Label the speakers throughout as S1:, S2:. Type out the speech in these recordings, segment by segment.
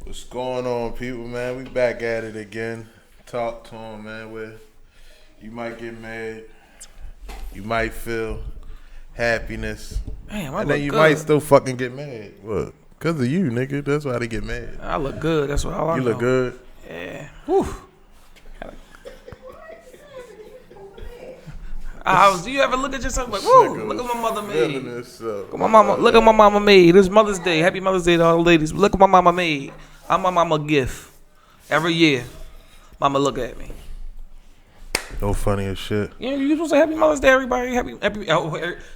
S1: What's going on, people, man? We back at it again. Talk to them, man, where you might get mad, you might feel happiness,
S2: Damn,
S1: and then you might still fucking get mad. What? Because of you, nigga. That's why they get mad.
S2: I look good. That's what all I know.
S1: You look good?
S2: Yeah. Whew. Do you ever look at yourself like, whoa, look at my mother made. Look at my mama made. It's Mother's Day. Happy Mother's Day to all the ladies. Look at my mama made. I'm my mama gift. Every year, mama look at me.
S1: No funny as shit.
S2: Yeah, you supposed to say Happy Mother's Day, everybody.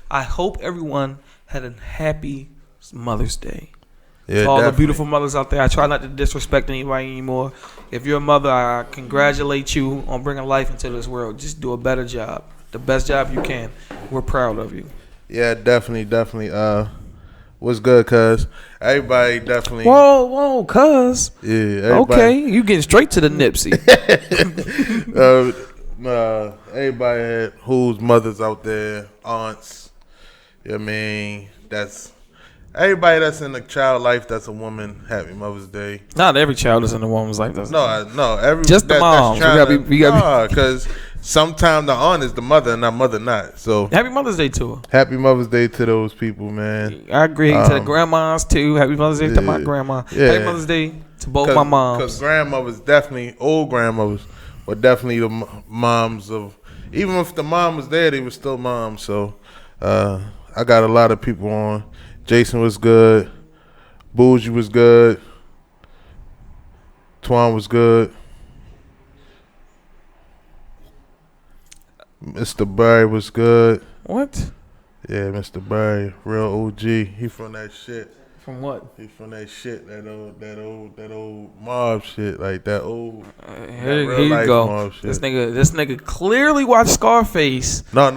S2: I hope everyone had a happy Mother's Day.
S1: Yeah,
S2: to all
S1: definitely.
S2: the beautiful mothers out there. I try not to disrespect anybody anymore. If you're a mother, I congratulate you on bringing life into this world. Just do a better job. The best job you can. We're proud of you.
S1: Yeah, definitely. What's good, cuz? Everybody definitely.
S2: Whoa, cuz.
S1: Yeah, everybody.
S2: Okay, you getting straight to the Nipsey.
S1: Everybody had whose mothers out there, aunts. You know what I mean? That's everybody that's in a child life that's a woman. Happy Mother's Day.
S2: Not every child is in a woman's life.
S1: No, every
S2: just the moms.
S1: Because sometimes the aunt is the mother and the mother not. So
S2: Happy Mother's Day to her.
S1: Happy Mother's Day to those people, man.
S2: I agree. To the grandmas too. Happy Mother's Day to my grandma.
S1: Yeah.
S2: Happy Mother's Day to both my moms.
S1: Because grandmothers, definitely old grandmothers, were definitely the moms of. Even if the mom was there, they were still moms. So I got a lot of people on. Jason was good. Bougie was good. Twan was good. Mr. Barry was good.
S2: What?
S1: Yeah, Mr. Barry, real OG. He from that shit.
S2: From what?
S1: He from that shit, that old mob shit, like that old.
S2: Here you go. This nigga clearly watched Scarface.
S1: No.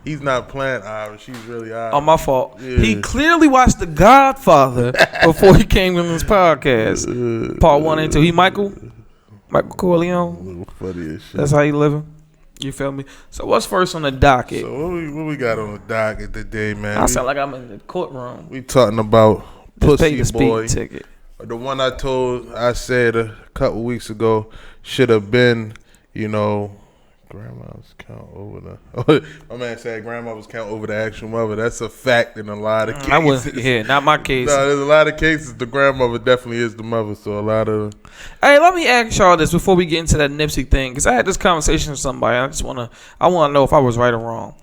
S1: He's not playing Irish. He's really Irish.
S2: Oh, my fault.
S1: Yeah.
S2: He clearly watched The Godfather before he came on this podcast. Part 1 and 2. He Michael Corleone.
S1: Funny as shit.
S2: That's how he living. You feel me? So what's first on the docket?
S1: So what we got on the docket today, man?
S2: I sound like I'm in the courtroom.
S1: We talking about Pussy
S2: Just pay the
S1: Boy.
S2: ticket.
S1: The one I said a couple weeks ago should have been, grandma's count over the. My man said grandma's count over the actual mother. That's a fact in a lot of cases.
S2: Not my case.
S1: No, there's a lot of cases the grandmother definitely is the mother. So a lot of.
S2: Hey, let me ask y'all this before we get into that Nipsey thing, because I had this conversation with somebody. I want to know if I was right or wrong.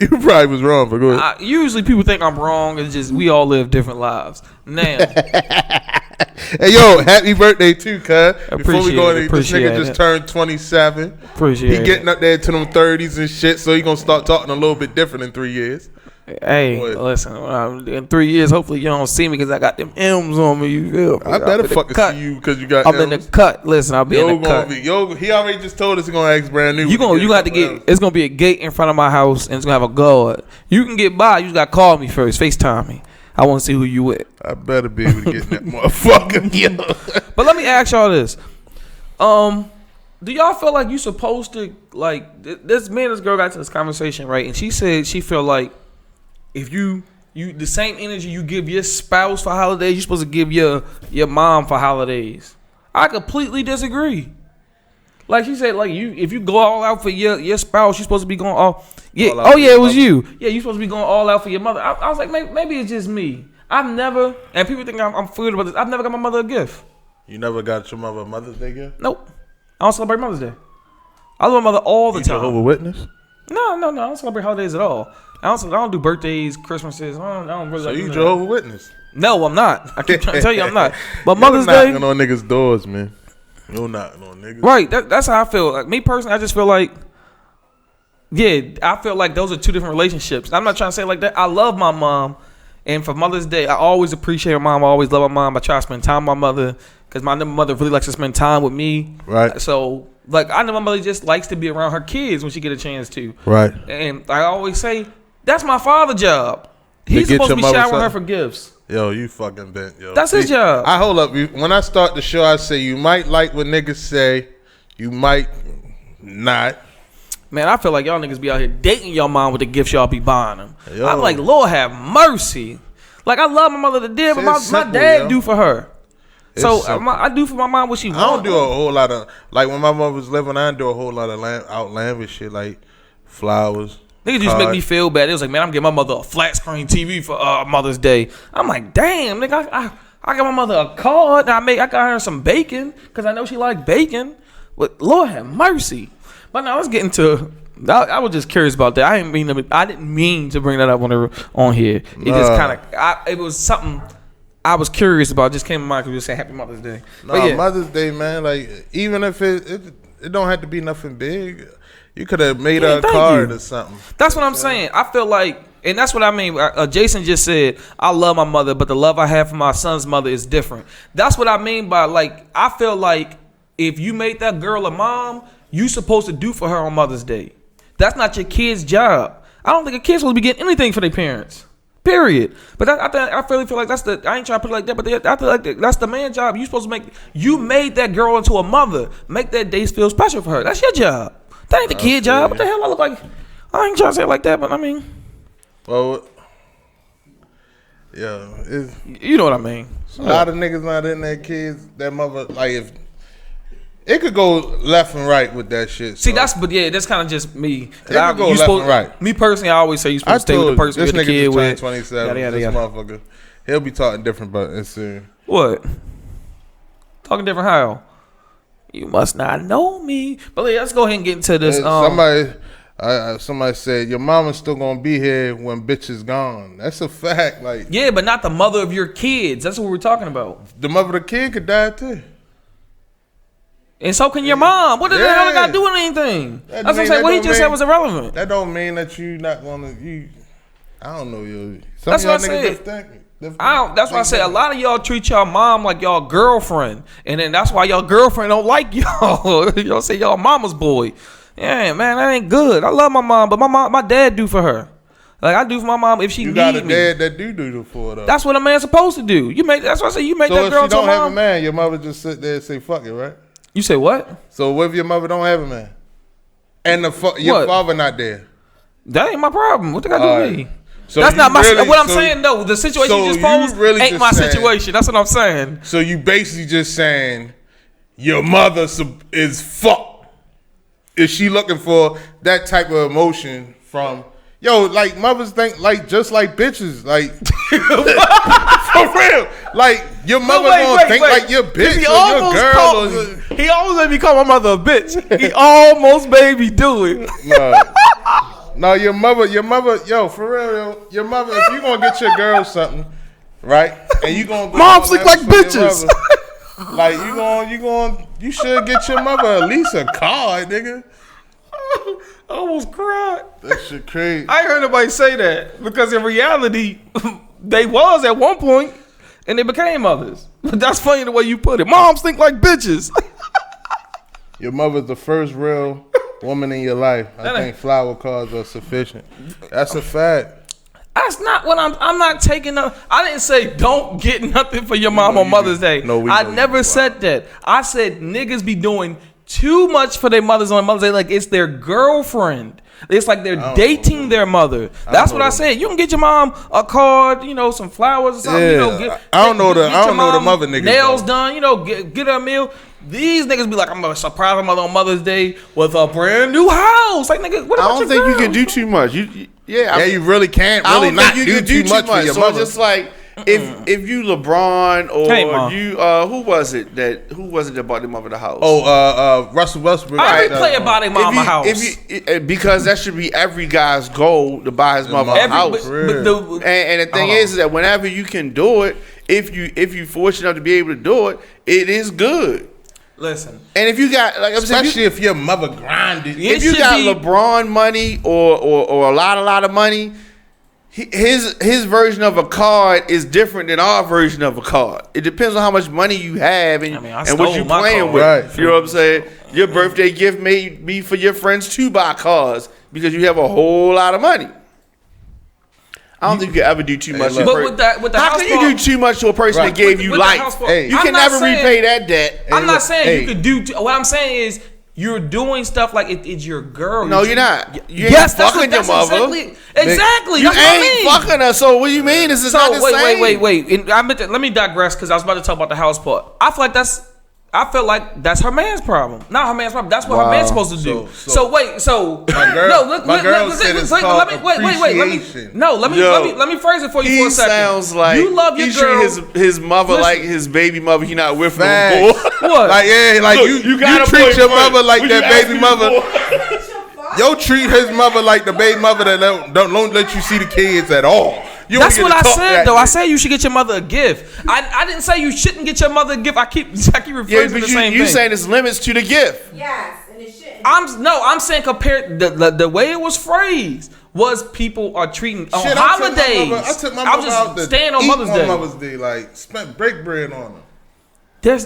S1: You probably was wrong, but go ahead.
S2: Usually people think I'm wrong. It's just we all live different lives. Now.
S1: Hey, yo, happy birthday too, cuz. Before we go in, this nigga just turned 27.
S2: Appreciate
S1: He getting up there to them 30s and shit, so he gonna start talking a little bit different in 3 years.
S2: Hey, listen, in 3 years, hopefully you don't see me because I got them M's on me. You feel me?
S1: I better fucking see you because you got
S2: I'm in the cut. Listen, I'll be in the cut.
S1: He already just told us he's gonna ask brand new.
S2: You got to get. It's gonna be a gate in front of my house, and it's gonna have a guard. You can get by. You just gotta call me first. FaceTime me. I want to see who you with.
S1: I better be able to get in that motherfucker. Yeah.
S2: But let me ask y'all this. Do y'all feel like you supposed to, like, this girl got to this conversation, right? And she said she feel like if you the same energy you give your spouse for holidays, you're supposed to give your mom for holidays. I completely disagree. Like she said, like if you go all out for your spouse, you're supposed to be going all. Yeah. Oh yeah, it was you. Yeah, you're supposed to be going all out for your mother. I was like, maybe it's just me. I've never, and people think I'm weird about this. I've never got my mother a gift.
S1: You never got your mother a Mother's Day gift?
S2: Nope. I don't celebrate Mother's Day. I love my mother all the time.
S1: Jehovah's Witness?
S2: No. I don't celebrate holidays at all. I don't do birthdays, Christmases. I don't really.
S1: So you Jehovah's Witness?
S2: No, I'm not. I keep trying to tell you I'm not. But Mother's Day.
S1: Knocking on niggas' doors, man. No knocking on niggas.
S2: Right. That's how I feel. Like me personally, I just feel like. Yeah, I feel like those are two different relationships. I'm not trying to say it like that. I love my mom. And for Mother's Day, I always appreciate my mom. I always love my mom. I try to spend time with my mother because my mother really likes to spend time with me.
S1: Right.
S2: So, like, I know my mother just likes to be around her kids when she get a chance to.
S1: Right.
S2: And I always say, that's my father's job. He's supposed to be showering her for gifts.
S1: Yo, you fucking bent, yo.
S2: That's his job.
S1: I hold up. When I start the show, I say you might like what niggas say. You might not.
S2: Man, I feel like y'all niggas be out here dating your mom with the gifts y'all be buying them.
S1: Yo.
S2: I'm like, Lord have mercy. Like I love my mother to death, but my dad do for her. So I do for my mom what she wants.
S1: I don't do a whole lot of like when my mother was living. I didn't do a whole lot of outlandish shit like flowers.
S2: Niggas used to make me feel bad. It was like, man, I'm getting my mother a flat screen TV for Mother's Day. I'm like, damn, nigga, I got my mother a card. I got her some bacon because I know she like bacon. But Lord have mercy. But now let's get into. I was just curious about that. I didn't mean to bring that up on here. It just kind of. It was something I was curious about. It just came to mind because we said Happy Mother's Day.
S1: No, Mother's Day, man. Like even if it don't have to be nothing big. You could have made her a card or something.
S2: That's what I'm saying. I feel like, and that's what I mean. Jason just said, I love my mother, but the love I have for my son's mother is different. That's what I mean by, like, I feel like if you made that girl a mom, you supposed to do for her on Mother's Day. That's not your kid's job. I don't think a kid's supposed to be getting anything for their parents. Period. But I really feel like that's the. I ain't trying to put it like that, but I feel like that's the man's job. You supposed to you made that girl into a mother. Make that day feel special for her. That's your job. That ain't the kid job. What the hell I look like? I ain't trying to say it like that, but I mean.
S1: Well, yeah.
S2: You know what I mean.
S1: A lot of niggas not in their kids, their mother, like if. It could go left and right with that shit.
S2: See, that's kind of just me.
S1: It could go left and right.
S2: Me personally, I always say you supposed to stay with the person you're the kid with.
S1: 27, this motherfucker. He'll be talking different, but it's
S2: what? Talking different how? You must not know me. But let's go ahead and get into this.
S1: Somebody said your mama's still gonna be here when bitch is gone. That's a fact. Like
S2: yeah, but not the mother of your kids. That's what we're talking about.
S1: The mother of the kid could die too.
S2: And so can your mom. What the hell got to do with anything? That's what I'm saying. What he just said was irrelevant.
S1: That don't mean that you not gonna I don't know you.
S2: That's what I said. That's why I say a lot of y'all treat y'all mom like y'all girlfriend, and then that's why y'all girlfriend don't like y'all. Y'all say y'all mama's boy. Yeah, man, that ain't good. I love my mom, but my dad do for her. Like I do for my mom if she need me. You got a
S1: dad that do for her though.
S2: That's what a man's supposed to do. That's why I say you make that girl to a mom. So if you don't have a
S1: man, your mother just sit there and say fuck it, right?
S2: You say what?
S1: So what if your mother don't have a man, and your father not there?
S2: That ain't my problem. What they got to do with me? So that's not my. What I'm saying though, the situation you just posed ain't my situation. That's what I'm saying.
S1: So you basically just saying your mother is fucked. Is she looking for that type of emotion from? Yo, like mothers think like just like bitches, like for real. Like your mother don't think like your bitch or your girl.
S2: He almost made me call my mother a bitch. He almost made me do it.
S1: No, your mother, yo, for real, your mother. If you gonna get your girl something, right, and you gonna go
S2: moms look like bitches.
S1: Mother, like you should get your mother at least a card, nigga.
S2: I almost cried.
S1: That shit crazy.
S2: I ain't heard nobody say that because in reality, they was at one point and they became mothers. But that's funny the way you put it. Moms think like bitches.
S1: Your mother's the first real woman in your life. I think flower cards are sufficient. That's a fact.
S2: That's not what I'm not taking up. I didn't say don't get nothing for your mom on Mother's Day. I never said that. I said niggas be doing too much for their mothers on Mother's Day, like it's their girlfriend. It's like they're dating their mother. That's what I said. You can get your mom a card, some flowers or something.
S1: Yeah. I don't know the mother niggas.
S2: Nails done, get her a meal. These niggas be like, I'm gonna surprise my mother on Mother's Day with a brand new house. Like nigga, what about
S3: I don't think you can do too much. You
S1: really can't really not do too much for your mother.
S3: Just like if you LeBron or you who was it that bought their mother the house?
S1: Russell Westbrook.
S2: I play about their mama house.
S3: Because that should be every guy's goal to buy his mother a house. And the thing is that whenever you can do it, if you fortunate enough to be able to do it, it is good.
S2: Listen,
S3: and if you got
S1: especially if your mother grinded,
S3: if you got LeBron money or a lot of money. His version of a card is different than our version of a card. It depends on how much money you have and what you're playing with.
S1: Right.
S3: You know what I'm saying? Your birthday gift may be for your friends to buy cards because you have a whole lot of money. I don't think you can ever do too much.
S2: But with the
S3: how can you do too much to a person that gave you life? You can never repay that debt.
S2: I'm not saying you could do. What I'm saying is You're doing stuff like it's your girl.
S3: No, you're not. You ain't
S2: yes,
S3: fucking your mother.
S2: Exactly.
S3: You
S2: that's
S3: ain't
S2: what I mean.
S3: fucking her. So what do you mean? This is not the same.
S2: Wait. And let me digress because I was about to talk about the house part. I feel like that's her man's problem. Not her man's problem. That's what her man's supposed to do. So wait.
S1: My girl said it's called appreciation.
S2: Let me phrase it for you for a second.
S3: He sounds like
S2: you love your girl.
S3: Treat his mother like his baby mother. He not with no more.
S2: What?
S1: Like you treat your mother like that baby mother. Yo, treat his mother like the baby mother that don't let you see the kids at all.
S2: That's what I said, though. I said you should get your mother a gift. I didn't say you shouldn't get your mother a gift. I keep referring to the same thing.
S3: You saying there's limits to the gift?
S4: Yes, and it shouldn't.
S2: I'm saying compared the way it was phrased was people are treating on holidays.
S1: I took my mother out to
S2: staying on Mother's Day.
S1: Mother's Day, like spent break bread on her.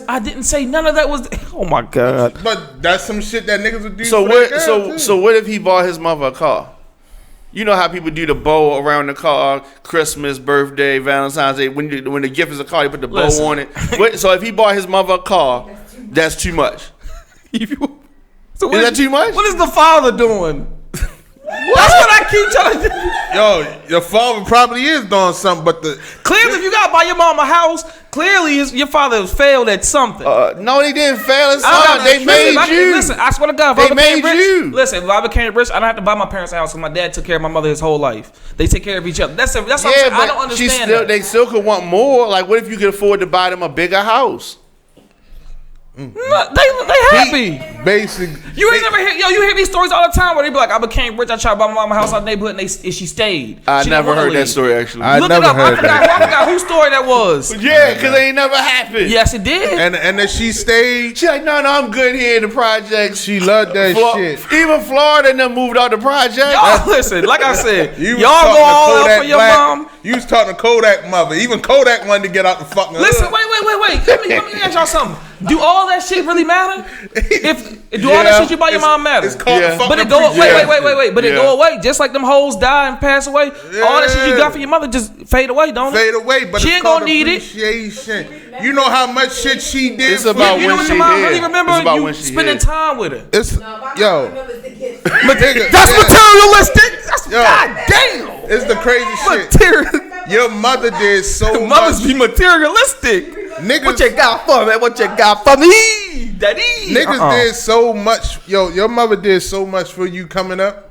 S2: I didn't say none of that was. Oh my god!
S1: But that's some shit that niggas would do.
S3: So what if he bought his mother a car? You know how people do the bow around the car, Christmas, birthday, Valentine's Day. When the gift is a car, they put the bow on it. So if he bought his mother a car, that's too much. Is that too much?
S2: What is the father doing? That's what I keep trying to do.
S1: Yo, your father probably is doing something, but
S2: clearly, if you gotta buy your mom a house, clearly your father has failed at something.
S3: No, they didn't fail at something. They made you.
S2: Listen, I swear to God,
S3: they made you.
S2: Listen, if I became rich, I don't have to buy my parents a house because my dad took care of my mother his whole life. They take care of each other. That's what I'm saying. I don't understand that.
S3: They still could want more. Like, what if you could afford to buy them a bigger house?
S2: No, they happy.
S1: Basic.
S2: You ain't never hear. You hear these stories all the time where they be like, I became rich. I tried to buy my mama a house out in the neighborhood, and she stayed.
S3: I never heard that story actually.
S1: I never heard that.
S2: I forgot whose story that was.
S3: Yeah, because they ain't never happened.
S2: Yes, it did.
S1: And then she stayed.
S3: She like, no, I'm good here in the projects.
S1: She loved that shit.
S3: Even Florida and them moved out the project.
S2: Y'all listen, like I said, y'all go
S1: all
S2: out for your mom.
S1: You was talking to Kodak mother. Even Kodak wanted to get out the fucking
S2: Listen,
S1: hood.
S2: wait. Let me ask y'all something. Do all that shit really matter? All that shit you buy your mom matter?
S1: It's called the
S2: But it go wait. But it go away. Just like them hoes die and pass away. All that shit you got for your mother just fade away, don't it?
S1: Fade away, but
S2: she
S1: it's
S2: ain't
S1: called
S2: gonna need
S1: appreciation. You know how much shit she did.
S3: It's about
S2: you
S3: when
S2: know
S3: she
S2: your mom
S3: did.
S2: really remember
S3: It's about
S2: you
S3: when she
S2: spending
S3: did.
S2: time with her.
S1: It's yo.
S2: That's materialistic. That's goddamn.
S1: It's the crazy shit. Your mother did so much.
S2: Mothers be materialistic.
S1: Niggas,
S2: what you got for me? What you got for me, daddy?
S1: Niggas did so much. Yo, your mother did so much for you coming up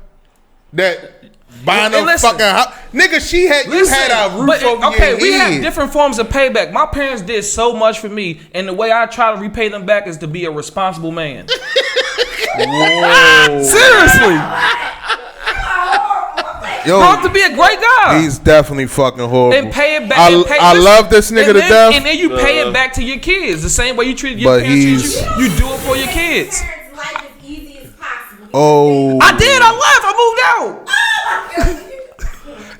S1: that buying a fucking house. Nigga, you had a roof over your head.
S2: We have different forms of payback. My parents did so much for me, and the way I try to repay them back is to be a responsible man.
S1: Whoa.
S2: Seriously.
S1: Yo,
S2: to be a great guy.
S1: He's definitely fucking horrible.
S2: And pay it back.
S1: I love this nigga to death.
S2: And then you pay it back to your kids the same way you treated your parents. You do it for your kids.
S1: Oh,
S2: I did. I left. I moved out.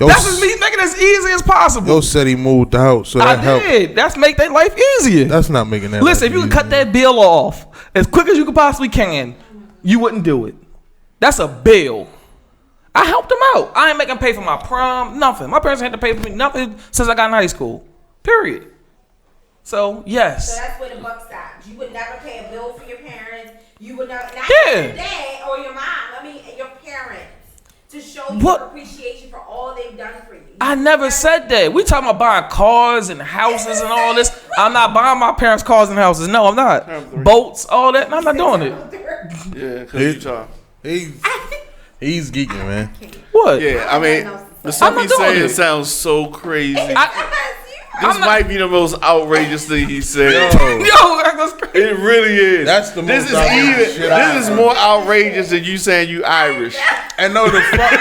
S2: That's just me making it as easy as possible.
S1: Yo said he moved out, so that helped.
S2: I did. That's make their life easier.
S1: That's not making that.
S2: Listen, if you can cut that bill off as quick as you could possibly can, you wouldn't do it. That's a bill. I helped them out. I ain't making pay for my prom, nothing. My parents had to pay for me nothing since I got in high school. Period. So, yes.
S4: So that's where the buck stops. You would never pay a bill for your parents. You would never, not your dad or your mom. I mean, your parents. To show you appreciation for all they've done for you.
S2: I never said that. We talking about buying cars and houses and all this. I'm not buying my parents' cars and houses. No, I'm not. Boats, all that. No, I'm not doing it.
S3: Yeah, because you talk.
S1: He's geeking, man.
S2: What?
S3: Yeah, I mean, the stuff he's saying sounds so crazy. This might be the most outrageous thing he said.
S2: Yo, that's crazy.
S3: It really is.
S1: That's the most outrageous shit.
S3: This is more outrageous than you saying you Irish.
S1: And no, the fuck.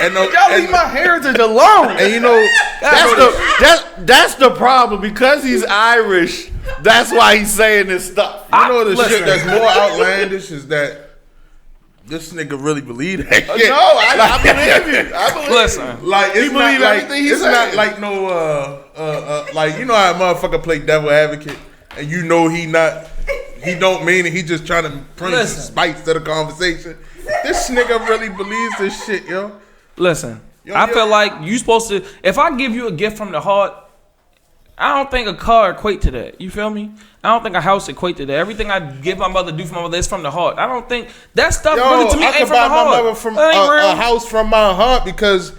S1: And no,
S2: y'all leave my heritage alone.
S1: And you know,
S3: that's the problem. Because he's Irish, that's why he's saying this stuff.
S1: You know the shit that's more outlandish is that this nigga really believe that shit.
S3: No, I believe you. I believe
S2: Listen,
S1: like it's not like
S3: it's
S1: not like no like you know how a motherfucker play devil advocate and you know he don't mean it. He just trying to bring some spice to the conversation. This nigga really believes this shit, yo.
S2: Listen, I feel like you supposed to. If I give you a gift from the heart, I don't think a car equate to that. You feel me? I don't think a house equate to that. Everything I give my mother, do for my mother, is from the heart. I don't think that stuff really to me ain't from the heart. I could buy my mother
S1: from a house from my heart because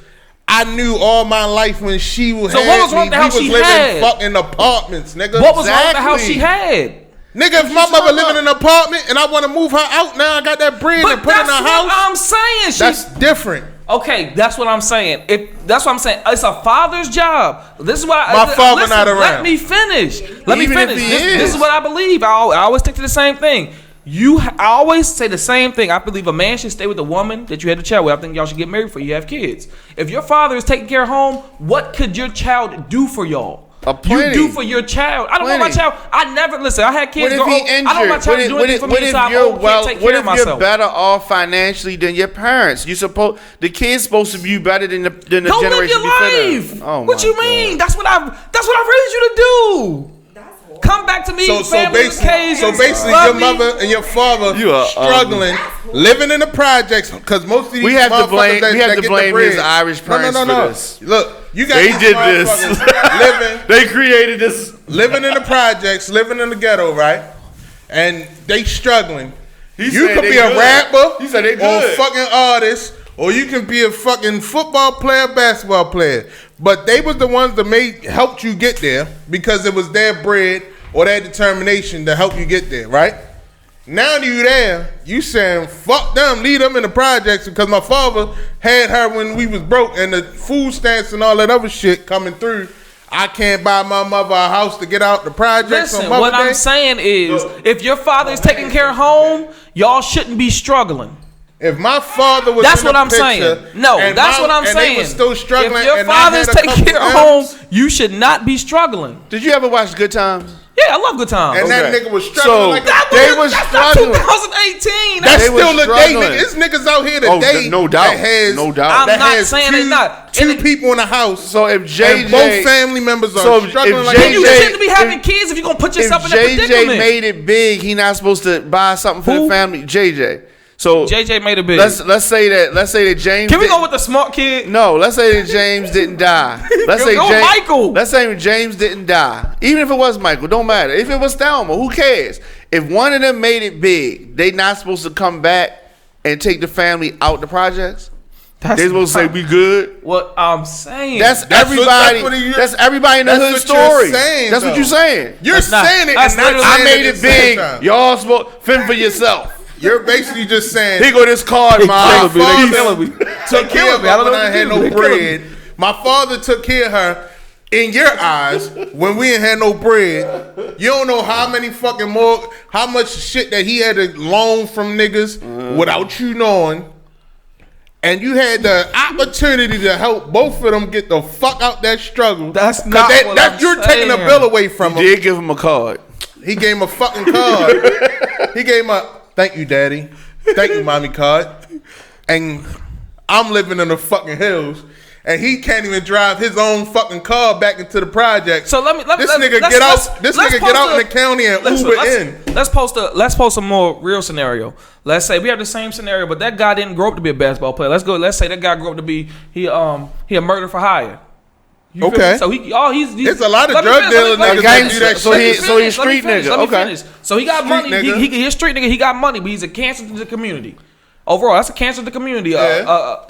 S1: I knew all my life when she was. So what was wrong with the house she had? We was living in fucking apartments, nigga.
S2: What was wrong with the house she had?
S1: Nigga, if my mother living in an apartment and I want to move her out now, I got that bread and put in a house.
S2: I'm saying
S1: that's different.
S2: Okay, that's what I'm saying. That's what I'm saying. It's a father's job. This is what
S1: my father not around.
S2: Let me finish. This is what I believe. I always stick to the same thing. I always say the same thing. I believe a man should stay with the woman that you had a child with. I think y'all should get married before you have kids. If your father is taking care of home, what could your child do for y'all? You do for your child. I don't want my child. I never listen. I had kids.
S3: What if he injured? I don't want my child to do anything for me. What if you're better off financially than your parents? The kid's supposed to be better than the generation before them.
S2: Live your life. Oh, what you mean? That's what I raised you to do. Come back to me.
S1: So basically, your mother and your father struggling, living in the projects because most of these
S3: we have to blame his Irish parents for this.
S1: Look, you got
S3: they did this. They created this.
S1: Living in the projects, living in the ghetto, right? And they struggling. You could be a rapper, or a fucking artist, or you can be a fucking football player, basketball player. But they was the ones that helped you get there because it was their bread or their determination to help you get there, right? Now that you there, you saying, fuck them, leave them in the projects because my father had her when we was broke and the food stamps and all that other shit coming through. I can't buy my mother a house to get out the projects on Mother's
S2: what
S1: Day.
S2: I'm saying is, if your father is taking care of home, y'all shouldn't be struggling.
S1: If my father was
S2: that's
S1: in
S2: what
S1: the
S2: I'm
S1: picture,
S2: saying. No, that's what I'm saying.
S1: They were still struggling.
S2: If your father's taking care of home, you should not be struggling.
S3: Did you ever watch Good Times?
S2: Yeah, I love Good Times.
S1: And that nigga was struggling.
S2: That's not 2018.
S1: That's still the day. There's niggas out here today.
S3: No doubt.
S2: I'm not saying they not.
S1: Two people in the house.
S3: So if JJ,
S1: and both family members are struggling like
S2: that, you shouldn't be having kids if you're gonna put yourself in that predicament.
S3: If JJ made it big, he not supposed to buy something for the family. JJ. So
S2: JJ made it big.
S3: Let's say that James.
S2: Can we go with the smart kid?
S3: No, let's say that James didn't die. Let's say
S2: Michael.
S3: Let's say James didn't die. Even if it was Michael, don't matter. If it was Thelma, who cares? If one of them made it big, they not supposed to come back and take the family out the projects. They're supposed to say we good.
S2: What I'm saying.
S3: That's everybody in the hood story. That's what you're saying.
S1: You're saying it.
S3: I made it big. Y'all supposed fend for yourself.
S1: You're basically just saying,
S3: here go this card,
S1: my father took care of me. I don't know when I had no bread. My father took care of her. In your eyes, when we ain't had no bread, you don't know how much shit that he had to loan from niggas without you knowing. And you had the opportunity to help both of them get the fuck out that struggle.
S2: That's not what I'm
S1: you're
S2: saying.
S1: Taking a bill away from him.
S3: You did give him a card.
S1: He gave him a fucking card. He gave him a thank you, daddy. Thank you, mommy card. And I'm living in the fucking hills. And he can't even drive his own fucking car back into the project.
S2: So let me
S1: this nigga get out in the county and Uber in.
S2: Let's post a more real scenario. Let's say we have the same scenario, but that guy didn't grow up to be a basketball player. Let's say that guy grew up to be he a murder for hire.
S1: Okay.
S2: So he's
S1: it's a lot of drug dealer niggas that do that shit.
S3: So he's street nigga. Okay.
S2: So he got money. He's a street nigga. He got money, but he's a cancer to the community. Overall, that's a cancer to the community.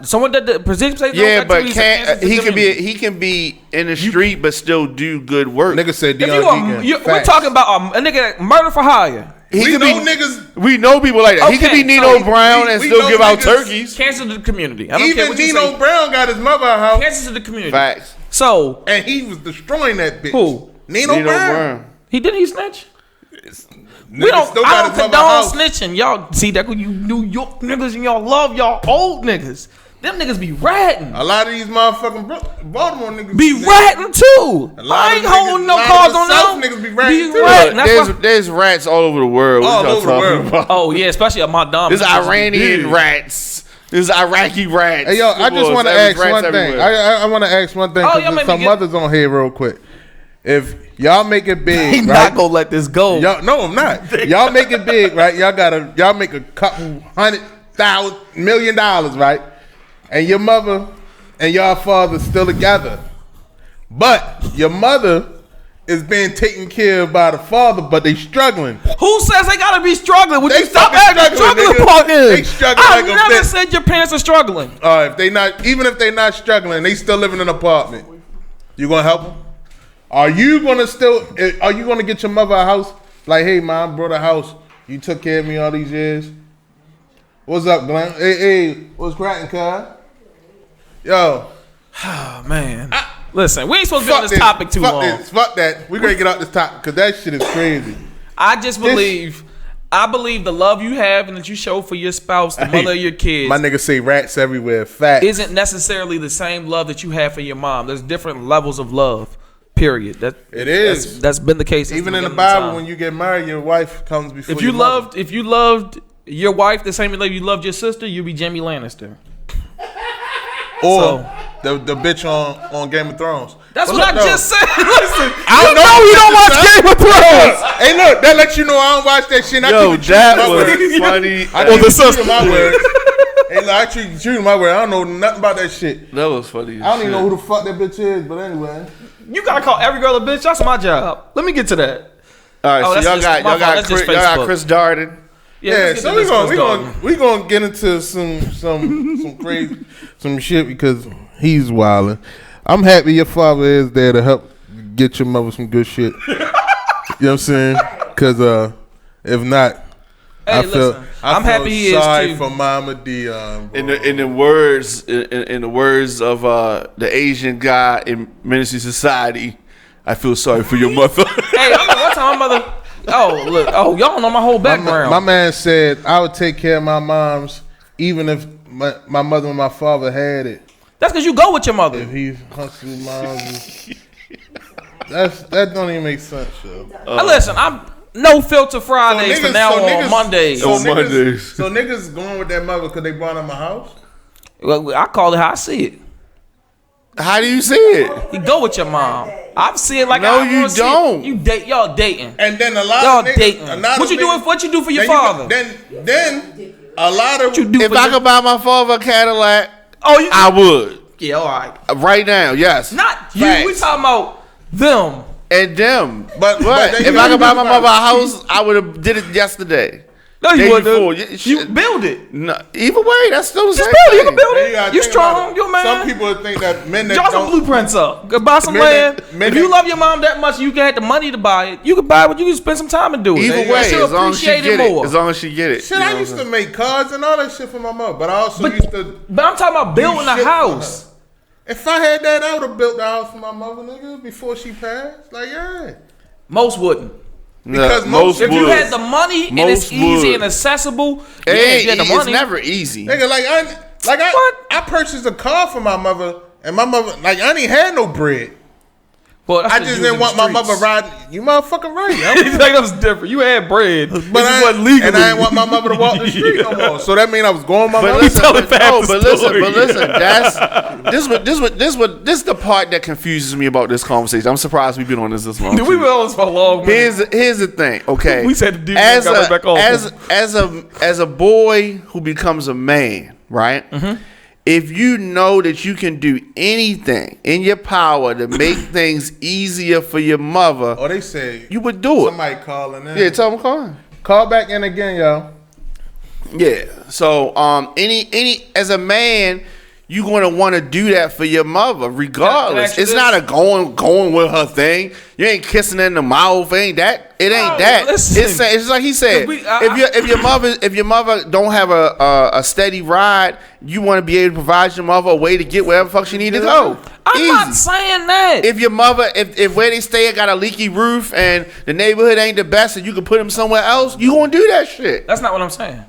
S2: Someone that presents.
S3: Yeah, but he can be in the street but still do good work.
S1: Nigga said
S2: we're talking about a nigga murder for hire.
S1: We
S3: know people like that. Okay, he could be Nino Brown and still give out turkeys.
S2: Cancer to the community. I don't
S1: Even
S2: care what
S1: Nino
S2: you say.
S1: Brown got his mother a house.
S2: Cancer to the community.
S3: Facts.
S2: So
S1: and he was destroying that bitch.
S2: Who?
S1: Nino Brown.
S2: He snitch. We don't. I don't condone snitching. Y'all see that when you New York niggas and y'all love y'all old niggas. Them niggas be ratting.
S1: A lot of these motherfucking Baltimore niggas
S2: be ratting too. I ain't holding no cards on them.
S1: Niggas be ratting too.
S3: There's rats all over the world.
S1: All over the world.
S2: Oh yeah, especially at my dom.
S3: There's Iranian rats. There's Iraqi rats.
S1: Hey yo, I just want to ask one thing. I want to ask one thing because there's some mothers on here real quick. If y'all make it big,
S2: I'm not gonna let this go.
S1: No, I'm not. Y'all make it big, right? Y'all make a couple $100,000 million, right? And your mother and your father still together, but your mother is being taken care of by the father, but they struggling.
S2: Who says they gotta be struggling? Would
S1: They
S2: you stop
S1: fucking
S2: adding the
S1: struggling,
S2: struggling
S1: nigga.
S2: part in?
S1: They struggling
S2: I
S1: like a
S2: never
S1: bitch.
S2: said your parents are struggling.
S1: If they not, even if they not struggling, they still live in an apartment. You gonna help them? Are you gonna get your mother a house? Like, hey, mom, brought a house. You took care of me all these years. What's up, Glenn? Hey, what's cracking, cuz? Yo.
S2: Oh, man. Listen, we ain't supposed to be on this topic too long.
S1: Fuck that. We're gonna get out this topic because that shit is crazy.
S2: I believe the love you have and that you show for your spouse, the mother of your kids.
S1: My nigga say rats everywhere. Facts.
S2: Isn't necessarily the same love that you have for your mom. There's different levels of love. Period.
S1: It is.
S2: That's been the case.
S1: Even in the Bible, when you get married, your wife comes before.
S2: If you loved your wife the same way you loved your sister, you'd be Jaime Lannister.
S1: Or the bitch on Game of Thrones.
S2: That's what I just said. Listen,
S1: I don't know you don't watch Game of Thrones. Hey, look, that lets you know I don't watch that shit.
S3: Yo, that was funny.
S1: I treat you my word. Hey, look, I treat you my word. I don't know nothing about that shit.
S3: That was funny.
S1: I don't even know who the fuck that bitch is, but anyway.
S2: You gotta call every girl a bitch. That's my job. Let me get to that.
S3: All right, so y'all got Chris Darden.
S1: Yeah, so we gonna get into some crazy some shit because he's wilding. I'm happy your father is there to help get your mother some good shit. You know what I'm saying? Because if not,
S2: hey, I'm happy he is too.
S1: Sorry for Mama Dion.
S3: In the words of the Asian guy in Ministry Society, I feel sorry for your mother.
S2: Hey, I know one time my mother. Oh, look. Oh, y'all know my whole background.
S1: My man said I would take care of my moms even if my mother and my father had it.
S2: That's because you go with your mother.
S1: If he's hustling moms, that don't even make sense, yo.
S2: Listen, I'm no filter Fridays from now on Mondays.
S1: So niggas going with their mother because they brought them a house?
S2: Well, I call it how I see it.
S3: How do you see it?
S2: You go with your mom. I see it like
S3: no,
S2: I
S3: you don't.
S2: You date, y'all dating,
S1: and then a lot
S2: y'all
S1: of niggas,
S2: dating. What you do for your father?
S1: Then a lot of
S3: if I could buy my father a Cadillac, I would.
S2: Yeah, all right.
S3: Right now, yes.
S2: Not you. We talking about them
S3: and them.
S1: But
S3: if I could buy my mother a house, I would have did it yesterday.
S2: No, you wouldn't. You build it.
S3: No, either way, that's still the same
S2: thing. You can build
S1: it.
S2: You strong. You man.
S1: Some people think that men that
S2: draw some blueprints up. Go buy some land. If you love your mom that much, you can have the money to buy it. You can buy it. You can spend some time and do it.
S3: Either way, as long as she get it. As long as she get it.
S1: Shit, I used to make cards and all that shit for my mother, but I also used to.
S2: But I'm talking about building a house.
S1: If I had that, I would have built the house for my mother, nigga, before she passed. Like, yeah.
S2: Most wouldn't.
S1: Because
S2: if you had the money and it's easy and accessible,
S3: it's never easy.
S1: Nigga, I purchased a car for my mother, and my mother, like, I didn't have no bread.
S2: Well,
S1: I just didn't want my mother riding. You motherfucking right.
S2: Like that was different. You had bread, but
S1: it wasn't legal. And I didn't want my mother to walk the street no more. So that means I was going my mother.
S3: Listen, this is the part that confuses me about this conversation. I'm surprised we've been on this long.
S2: Dude, we've been on this for a long.
S3: Here's the thing. Okay,
S2: we said the
S3: as a boy who becomes a man, right? Mm-hmm. If you know that you can do anything in your power to make things easier for your mother,
S1: they say
S3: you would do it.
S1: Somebody calling in.
S3: Yeah, tell them calling.
S1: Call back in again, yo.
S3: Yeah. So, any as a man, you're gonna want to do that for your mother, regardless. It's not a going with her thing. You ain't kissing her in the mouth. It ain't that. It's like he said. If your mother don't have a steady ride, you want to be able to provide your mother a way to get wherever the fuck she need to go.
S2: I'm not saying that.
S3: If your mother, if where they stay got a leaky roof and the neighborhood ain't the best, and you can put them somewhere else, you gonna do that shit.
S2: That's not what I'm saying.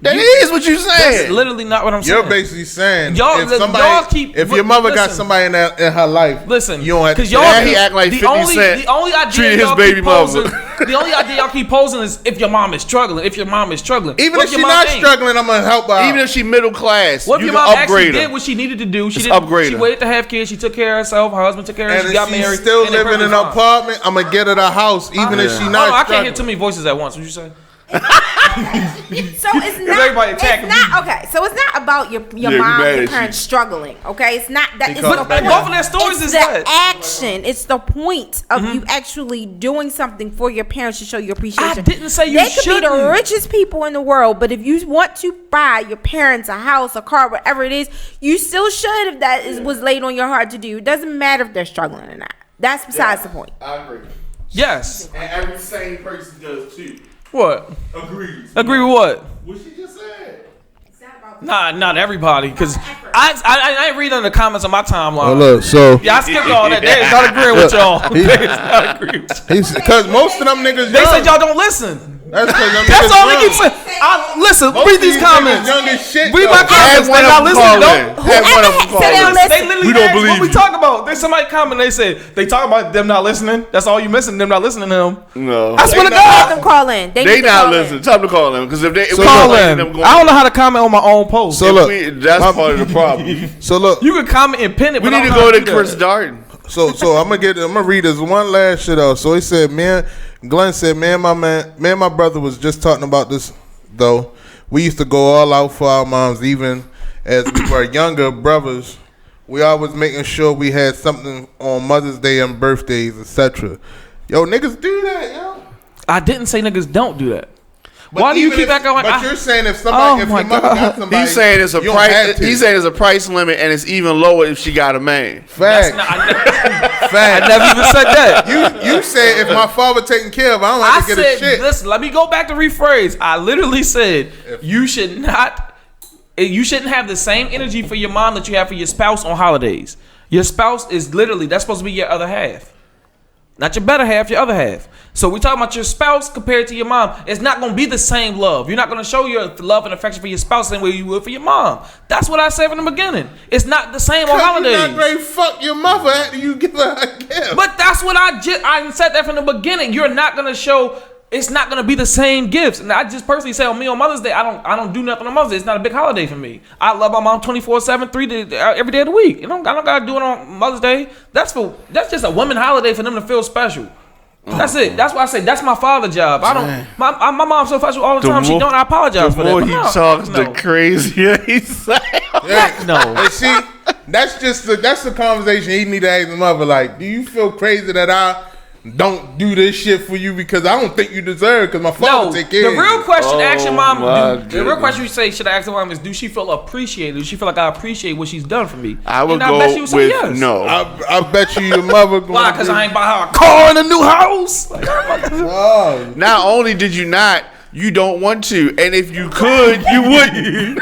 S3: That is what you're saying.
S2: That's literally not what I'm saying.
S1: You're basically saying
S2: if
S1: your mother got somebody in her life,
S2: listen,
S3: you don't have to. He act like 50 Cent.
S2: The only idea
S3: treated his baby mother.
S2: The only idea y'all keep posing is if your mom is struggling. If your mom is struggling,
S1: even if she's not struggling, I'm gonna help her out.
S3: Even if she's middle class,
S2: what if your mom actually did what she needed to do? She waited to have kids. She took care of herself. Her husband took care of her. She got married.
S1: She's still living in an apartment. I'm gonna get her a house, even if she's not.
S2: I can't hear too many voices at once. What you say?
S4: So it's not.
S2: Everybody attacking
S4: it's not okay. So it's not about your mom, your parents struggling. Okay, it's not that. It's the
S2: both of their stories is
S4: the
S2: that
S4: action. It's the point of you actually doing something for your parents to show your appreciation.
S2: I didn't say you
S4: They could be the richest people in the world, but if you want to buy your parents a house, a car, whatever it is, you still should if that was laid on your heart to do. It doesn't matter if they're struggling or not. That's besides the point.
S3: I agree.
S2: Yes.
S3: And every sane person does too.
S2: What?
S3: Agrees.
S2: Agree with what?
S3: What she just said.
S2: Nah, not everybody, because I ain't reading the comments on my timeline.
S1: Oh, look, so
S2: Yeah, I skipped all that. They is not agreeing with y'all. They is not agreeing with y'all.
S1: because most of them niggas
S2: They
S1: young.
S2: said y'all don't listen.
S1: That's because them
S2: That's
S1: niggas
S2: all they
S1: young.
S2: keep saying. Listen,
S1: Most
S2: read
S1: of
S2: these comments.
S1: Young as shit,
S2: Read my
S1: though.
S2: comments. They not listening.
S3: Have one of them call in.
S2: They literally
S3: We don't
S2: asked
S3: believe
S2: what we
S3: you.
S2: talk about. There's somebody comment. They said they talk about them not listening. That's all you missing. Them not listening to them.
S3: No.
S2: I swear to
S4: Let
S2: God.
S4: them call in. They
S3: They
S4: need to
S3: not
S4: call in.
S3: listening. Tell them to call them because if they
S2: Call in. I don't know how to comment on my own post.
S1: So look,
S3: that's part of the problem.
S1: so look,
S2: You can comment and pin it.
S3: We
S2: but I
S3: need to
S2: don't know
S3: go
S2: how
S3: to
S2: do
S3: Chris
S2: that.
S3: Darden.
S1: so I'm gonna read this one last shit out. So he said, Glenn said, me and my brother was just talking about this though. We used to go all out for our moms, even as we were younger brothers. We always making sure we had something on Mother's Day and birthdays, etc. Yo, niggas do that, yo.
S2: I didn't say niggas don't do that.
S1: But
S2: Why do you
S1: even
S2: keep acting like?
S1: But you're saying if somebody, if
S2: my
S1: your mother
S2: God.
S1: got somebody,
S3: He's saying it's a
S1: you don't have
S3: price.
S1: to.
S3: He's saying it's a price limit, and it's even lower if she got a man.
S1: Fact.
S2: I
S1: Fact.
S2: never even said that.
S1: You said if my father taken care of, I don't have to get a shit.
S2: Listen, let me go back to rephrase. I literally said you shouldn't have the same energy for your mom that you have for your spouse on holidays. Your spouse is literally, that's supposed to be your other half. Not your better half, your other half. So we're talking about your spouse compared to your mom. It's not going to be the same love. You're not going to show your love and affection for your spouse the same way you would for your mom. That's what I said from the beginning. It's not the same on holidays.
S1: You're not great. Fuck your mother after you give her a gift.
S2: But that's what I said that from the beginning. You're not going to show. It's not gonna be the same gifts. And I just personally say on Mother's Day, I don't do nothing on Mother's Day. It's not a big holiday for me. I love my mom 24/7, every day of the week. I don't gotta do it on Mother's Day. That's just a woman holiday for them to feel special. That's it. That's why I say that's my father's job. I don't. My mom's so special all the time. She don't. I apologize for that.
S3: The more
S2: But
S3: he
S2: no,
S3: talks,
S2: no.
S3: the crazier he sounds.
S1: Yeah.
S2: No.
S1: And see, that's the conversation he need to ask his mother. Like, do you feel crazy that I don't do this shit for you because I don't think you deserve? Because my father take care.
S2: The real question to ask your mom. The real
S3: goodness.
S2: question you say should I ask your mom is, do she feel appreciated? Do she feel like I appreciate what she's done for me?
S3: I would
S2: And
S3: go
S2: bet she would say
S3: with
S2: yes.
S3: no.
S1: I bet you your mother.
S2: Why? Because I ain't buy her a car and a new house.
S1: Oh,
S3: Not only did you not, you don't want to, and if you could, you wouldn't.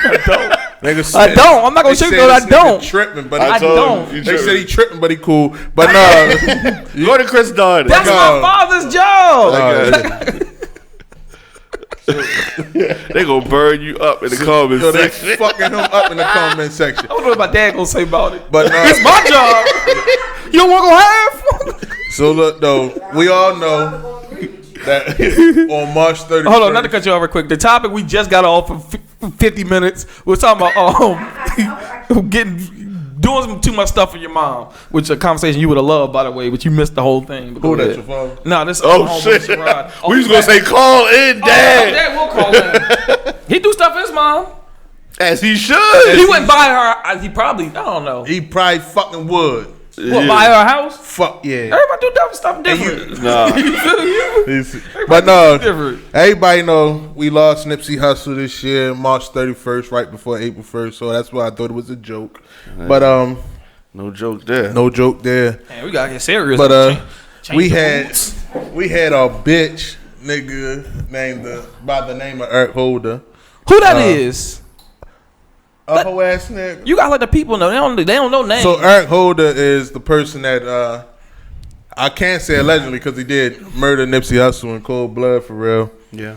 S1: nigga
S2: I don't. I'm not gonna
S1: they
S2: say
S1: said
S2: that I
S1: this nigga
S2: don't.
S1: Tripping, but
S2: I
S3: told
S2: don't.
S3: you
S1: They said he
S3: tripping.
S1: tripping, but he cool. But no,
S3: Go to Chris Darden.
S2: That's my father's job.
S3: They gonna burn you up in the comments
S1: yo, they
S3: section.
S1: fucking him up in the comment section.
S2: I don't know what my dad gonna say about it.
S1: But no,
S2: It's my job. You don't want to go have?
S1: so look though, we all know that on March 31st.
S2: Hold on, not to cut you off real quick. The topic we just got off for 50 minutes. We're talking about doing too much stuff for your mom, which is a conversation you would have loved, by the way, but you missed the whole thing. But
S1: Who
S2: go
S1: that,
S2: ahead.
S1: your phone?
S2: No, this.
S3: Oh
S2: homeboy
S3: shit!
S2: Sherrod.
S3: We was
S2: he
S3: gonna
S2: back.
S3: say call in, Dad,
S2: Dad will call in. He do stuff for his mom.
S3: as he should.
S2: He wouldn't buy her. He probably. I don't know.
S1: He probably fucking would.
S2: What, buy her a house?
S1: Fuck yeah.
S2: Everybody do different stuff different.
S3: Nah.
S2: You feel you?
S1: But no,
S2: different.
S1: everybody know we lost Nipsey Hussle this year, March 31st, right before April 1st. So that's why I thought it was a joke. But
S3: No joke there.
S1: no joke there.
S2: Man, we gotta get serious.
S1: But
S2: Change
S1: we
S2: the
S1: had
S2: rules.
S1: a bitch nigga named by the name of Eric Holder.
S2: Who that is?
S1: A whole ass nigga.
S2: You gotta let the people know. They don't know names.
S1: So Eric Holder is the person that I can't say allegedly because he did murder Nipsey Hussle in cold blood for real.
S3: Yeah.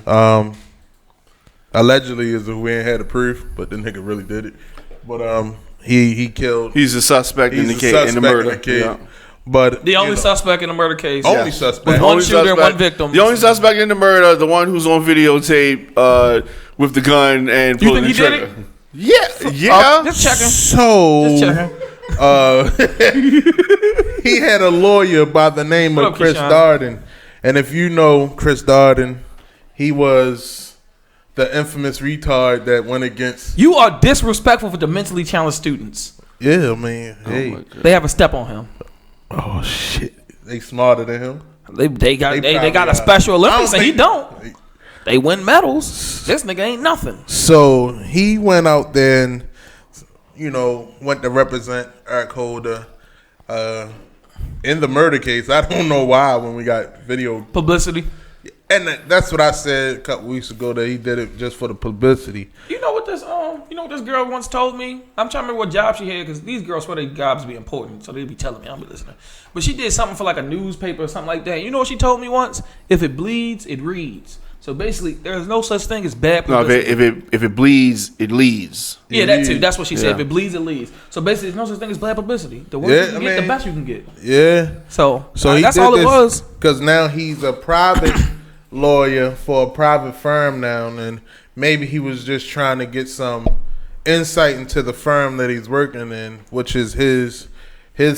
S1: Allegedly is we ain't had the proof, but the nigga really did it. But he killed.
S3: He's a suspect in the case in the
S1: suspect
S3: murder.
S1: in the case.
S3: Yeah.
S1: But
S2: the only
S1: you know,
S2: suspect in the murder case.
S1: only suspect.
S2: With one shooter and one victim.
S3: The only suspect in the murder, the one who's on videotape with the gun and
S2: You
S3: pulling
S2: think
S3: the
S2: he did
S3: trigger.
S2: it?
S3: Yeah.
S2: Just checking.
S1: So
S2: Just checking.
S1: he had a lawyer by the name
S2: What
S1: of
S2: up,
S1: Chris
S2: Keyshawn?
S1: Darden, and if you know Chris Darden, he was the infamous retard that went against.
S2: You are disrespectful for the mentally challenged students.
S1: Yeah, man. Hey,
S2: They have a step on him.
S1: oh shit, they smarter than him.
S2: They got
S1: probably
S2: a Special Olympics and he
S1: think-
S2: don't. They win medals. This nigga ain't nothing.
S1: So he went out there and, went to represent Eric Holder in the murder case. I don't know why when we got video.
S2: Publicity.
S1: And that's what I said a couple weeks ago, that he did it just for the publicity.
S2: You know what this girl once told me? I'm trying to remember what job she had because these girls swear their jobs be important, so they be telling me. I'm be listening. But she did something for like a newspaper or something like that. You know what she told me once? If it bleeds, it reads. So basically, there's no such thing as bad publicity.
S3: No, if it bleeds, it leads.
S2: Yeah, that too. That's what she said.
S3: Yeah.
S2: If it bleeds, it leads. So basically, there's no such thing as bad publicity. The worst you can get, the best you can get.
S1: Yeah.
S2: So
S1: he
S2: that's
S1: did
S2: all it
S1: this
S2: was.
S1: Because now he's a private lawyer for a private firm now, and maybe he was just trying to get some insight into the firm that he's working in, which is his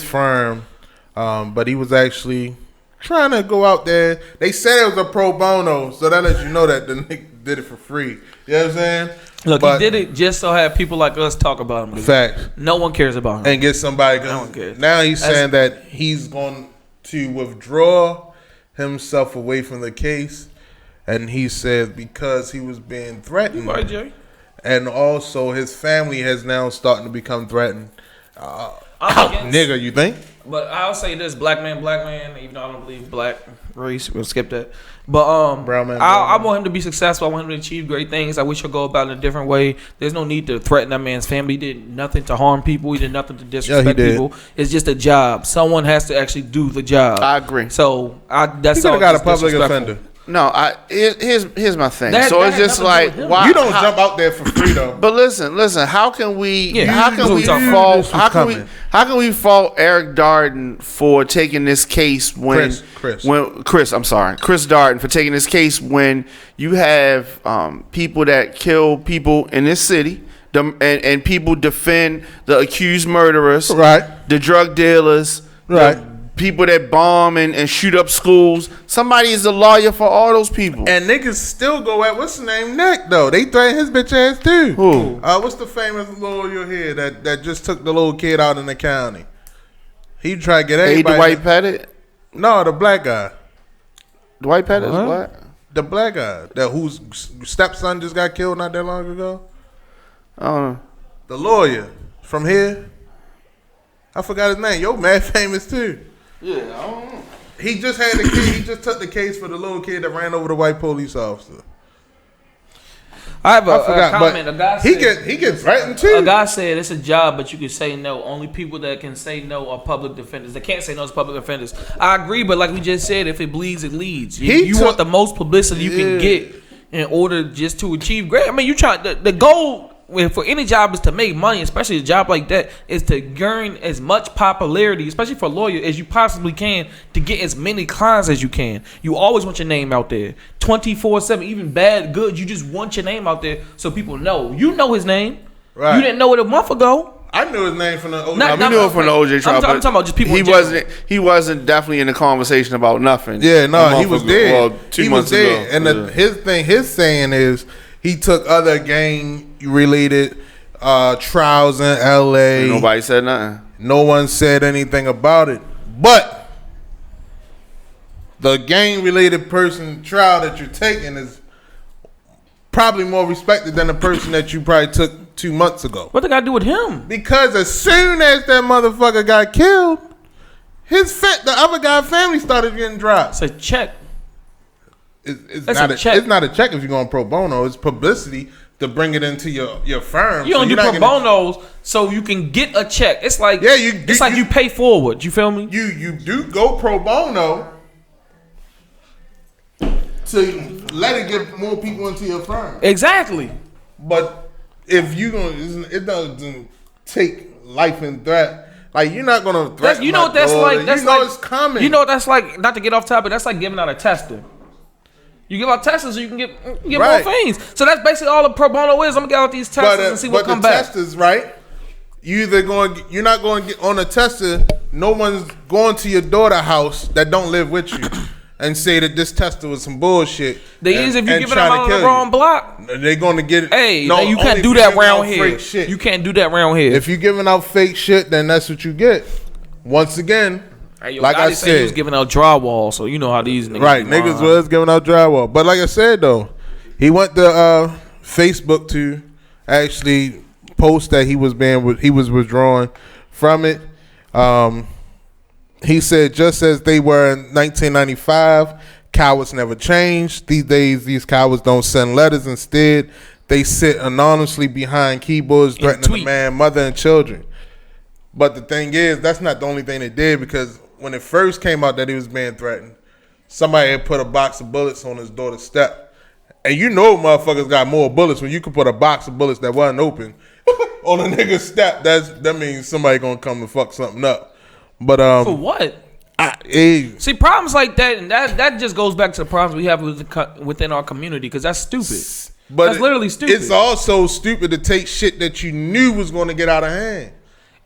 S1: firm. But he was actually trying to go out there. They said it was a pro bono, so that lets you know that the nigga did it for free. You know what I'm saying?
S2: Look, he did it just so have people like us talk about him.
S1: Facts.
S2: No one cares about him.
S1: And get somebody.
S2: No one cares.
S1: Now he's saying that he's going to withdraw himself away from the case, and he said because he was being threatened,
S2: Right, Jay?
S1: and also his family has now starting to become threatened. Nigga, you think?
S2: But I'll say this: black man, even though I don't believe black race, we'll skip that. But
S1: Brown man,
S2: I want him to be successful. I want him to achieve great things. I wish he'll go about it in a different way. There's no need to threaten that man's family. He did nothing to harm people. He did nothing to disrespect people. It's just a job. Someone has to actually do the job.
S3: I agree.
S2: So that's
S1: He
S2: all.
S1: could have got a public offender.
S3: No, here's my thing.
S2: That
S3: It's just
S2: nothing to
S3: like
S2: do with him.
S3: why
S1: You don't jump out there for free though.
S3: But listen. How can we?
S2: Yeah,
S3: how
S2: that's
S3: can
S2: what
S3: we
S2: we talking
S3: fault?
S1: about.
S3: How can we?
S1: Coming.
S3: How can we fault Eric Darden for taking this case when
S1: Chris
S3: Darden for taking this case when you have people that kill people in this city, and people defend the accused murderers,
S1: Right.
S3: The drug dealers,
S1: Right.
S3: the people that bomb and shoot up schools. Somebody is a lawyer for all those people.
S1: And niggas still go at what's the name, Nick though. They threaten his bitch ass too.
S3: Who?
S1: What's the famous lawyer here that just took the little kid out in the county? He tried to get everybody.
S3: Dwight Pettit.
S1: No, the black guy.
S3: Dwight Pettit is what?
S1: The black guy that whose stepson just got killed not that long ago.
S3: I don't know.
S1: The lawyer from here. I forgot his name. Yo, mad famous too.
S3: Yeah, I don't know.
S1: He just had the kid. He just took the case for the little kid that ran over the white police officer.
S2: I have a
S1: But
S2: comment. A guy said,
S1: he gets threatened too.
S2: A guy said it's a job, but you can say no. Only people that can say no are public defenders. They can't say no to public defenders. I agree, but like we just said, if it bleeds, it leads. You want the most publicity you can get in order just to achieve great. I mean, you try the goal for any job is to make money, especially a job like that, is to gain as much popularity, especially for a lawyer, as you possibly can to get as many clients as you can. You always want your name out there 24/7, even bad, good. You just want your name out there so people know. You know his name.
S1: Right.
S2: You didn't know it a month ago.
S1: I knew his name from the OJ.
S2: Not-
S3: We knew it from the OJ trial.
S2: I'm talking about just people in general.
S3: He wasn't definitely in the conversation about nothing.
S1: Yeah,
S3: a
S1: no,
S3: month
S1: he was
S3: ago.
S1: dead.
S3: Well, 2
S1: He
S3: months
S1: was dead.
S3: ago.
S1: And his saying is he took other gang related trials in LA.
S3: Nobody said nothing.
S1: No one said anything about it. But the gang related person trial that you're taking is probably more respected than the person that you probably took 2 months ago.
S2: What they got to do with him?
S1: Because as soon as that motherfucker got killed, the other guy's family started getting dropped.
S2: It's a check.
S1: It's
S2: That's
S1: not
S2: a check.
S1: It's not a check if you're going pro bono. It's publicity to bring it into your firm.
S2: You don't do
S1: you're
S2: pro
S1: not
S2: bonos so you can get a check. It's like
S1: it's
S2: like you pay forward. You feel me?
S1: You do go pro bono to let it get more people into your firm.
S2: Exactly.
S1: But if you going, it doesn't take life and threat. Like you're not gonna threaten.
S2: You know what that's
S1: daughter.
S2: like? That's
S1: you know
S2: like,
S1: it's coming.
S2: You know what that's like? Not to get off topic, that's like giving out a tester. You give out testers so you can get
S1: Right.
S2: more things. So that's basically all the pro bono is. I'm gonna get out these testers and see what come
S1: the
S2: back.
S1: testers, right? You're not going to get on a tester. No one's going to your daughter's house that don't live with you. and say that this tester was some bullshit.
S2: They is if you giving them out on the wrong block.
S1: They're going to get it.
S2: Hey, no, you can't do that around here. You can't do that around here.
S1: If you giving out fake shit, then that's what you get. Once again,
S2: hey,
S1: like I said,
S2: he was giving out drywall, so you know how these niggas.
S1: Right, niggas was giving out drywall. But like I said though, he went to Facebook to actually post that he was withdrawing from it. He said, just as they were in 1995, cowards never change. These days, these cowards don't send letters. Instead, they sit anonymously behind keyboards, threatening the man, mother, and children. But the thing is, that's not the only thing they did, because when it first came out that he was being threatened, somebody had put a box of bullets on his daughter's step. And you know motherfuckers got more bullets when you can put a box of bullets that wasn't open on a nigga's step. That means somebody gonna come and fuck something up. But
S2: for what?
S1: See,
S2: problems like that, and that just goes back to the problems we have within our community, because that's stupid. But that's literally stupid.
S1: It's also stupid to take shit that you knew was going to get out of hand.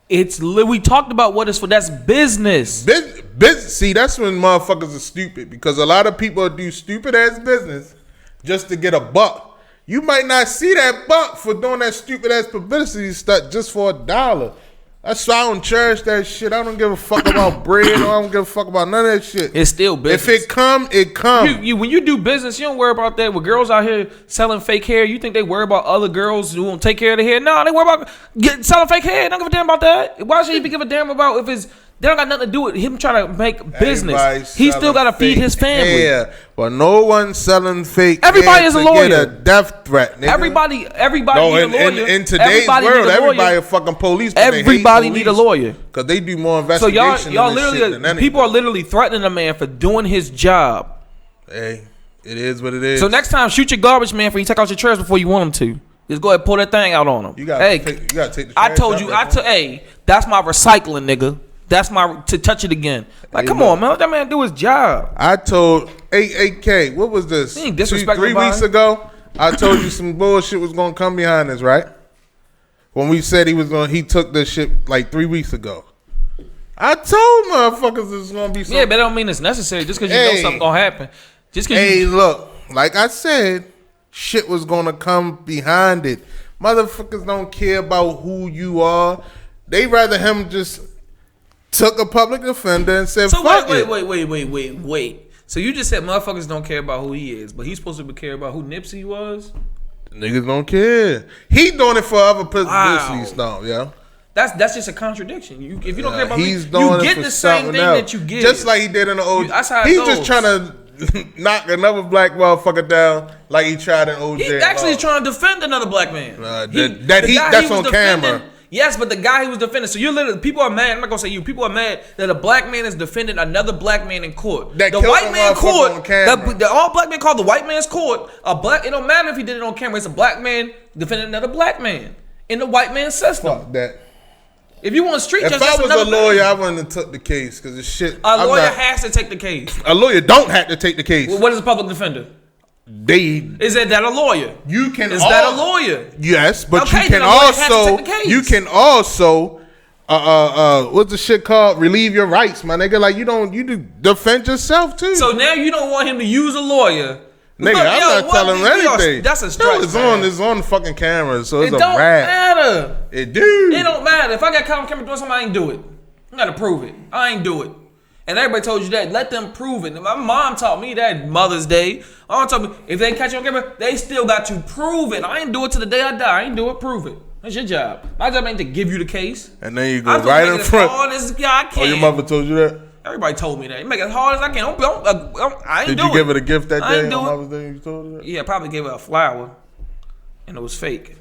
S2: We talked about what it's for. That's business.
S1: See, that's when motherfuckers are stupid, because a lot of people do stupid ass business just to get a buck. You might not see that buck for doing that stupid ass publicity stuff just for $1. That's why I don't cherish that shit. I don't give a fuck about bread, or I don't give a fuck about none of that shit.
S2: It's still business.
S1: If it come, it come.
S2: When you do business, you don't worry about that. With girls out here selling fake hair, you think they worry about other girls who won't take care of their hair? No, they worry about selling fake hair. They don't give a damn about that. Why should he give a damn about if it's... They don't got nothing to do with him trying to make business. He still got to feed his family.
S1: Hair, but no one selling fake.
S2: Everybody is a lawyer.
S1: Get a death threat, nigga.
S2: Everybody
S1: no,
S2: need a lawyer.
S1: In today's world, everybody a fucking police.
S2: Everybody need a lawyer
S1: because they do more investigation.
S2: So y'all literally, people are literally threatening a man for doing his job.
S1: Hey, it is what it is.
S2: So next time, shoot your garbage man before you take out your trash before you want him to. Just go ahead and pull that thing out on him.
S1: You gotta take the trash.
S2: I told you. Hey, that's my recycling, nigga. That's my to touch it again. Like, come on, man. Let that man do his job.
S1: I told AK, what was this? 3 weeks ago, I told you some bullshit was gonna come behind this, right? When we said he took this shit like 3 weeks ago. I told motherfuckers this was gonna be something.
S2: Yeah, but that don't mean it's necessary. Just because you know something gonna happen.
S1: Look, like I said, shit was gonna come behind it. Motherfuckers don't care about who you are. They rather him just took a public defender and said,
S2: so
S1: fuck
S2: wait. So you just said motherfuckers don't care about who he is, but he's supposed to care about who Nipsey was?
S1: Niggas don't care. He doing it for other publicity stuff, yeah.
S2: That's just a contradiction. If you don't care about me, you get the same thing that you get.
S1: Just like he did in the OG.
S2: That's how it
S1: He's
S2: goes.
S1: just trying to knock another black motherfucker down like he tried in OJ.
S2: He actually is trying to defend another black man.
S1: That's on camera.
S2: Yes, but the guy he was defending. So you're literally, people are mad. I'm not gonna say you. People are mad that a black man is defending another black man in court. The white man court, the all black man called the white man's court. It don't matter if he did it on camera. It's a black man defending another black man in the white man's system.
S1: Fuck that.
S2: If you want street justice,
S1: if I was a lawyer, I wouldn't have took the case because it's shit.
S2: A lawyer has to take the case.
S1: A lawyer don't have to take the case.
S2: Well, what is a public defender? Is that a lawyer? That a lawyer?
S1: Yes, but okay, you can also what's the shit called? Relieve your rights, my nigga. Like you defend yourself too.
S2: So now you don't want him to use a lawyer.
S1: Nigga, I'm not telling him anything.
S2: That's a stretch.
S1: It's on the fucking camera, so it's
S2: a rap. It don't matter.
S1: It do.
S2: It don't matter. If I got caught on camera doing something, I ain't do it. I gotta prove it. I ain't do it. And everybody told you that. Let them prove it. My mom taught me that Mother's Day. My mom taught me if they catch you on camera, they still got to prove it. I ain't do it to the day I die. I ain't do it. Prove it. That's your job. My job ain't to give you the case.
S1: And then you go right in front.
S2: Hard as I can.
S1: Oh, your mother told you that?
S2: Everybody told me that. You make it as hard as I can. I ain't do it.
S1: Did you give her a gift that day?
S2: On
S1: Mother's Day, you told her that?
S2: Yeah, I probably gave her a flower, and it was fake.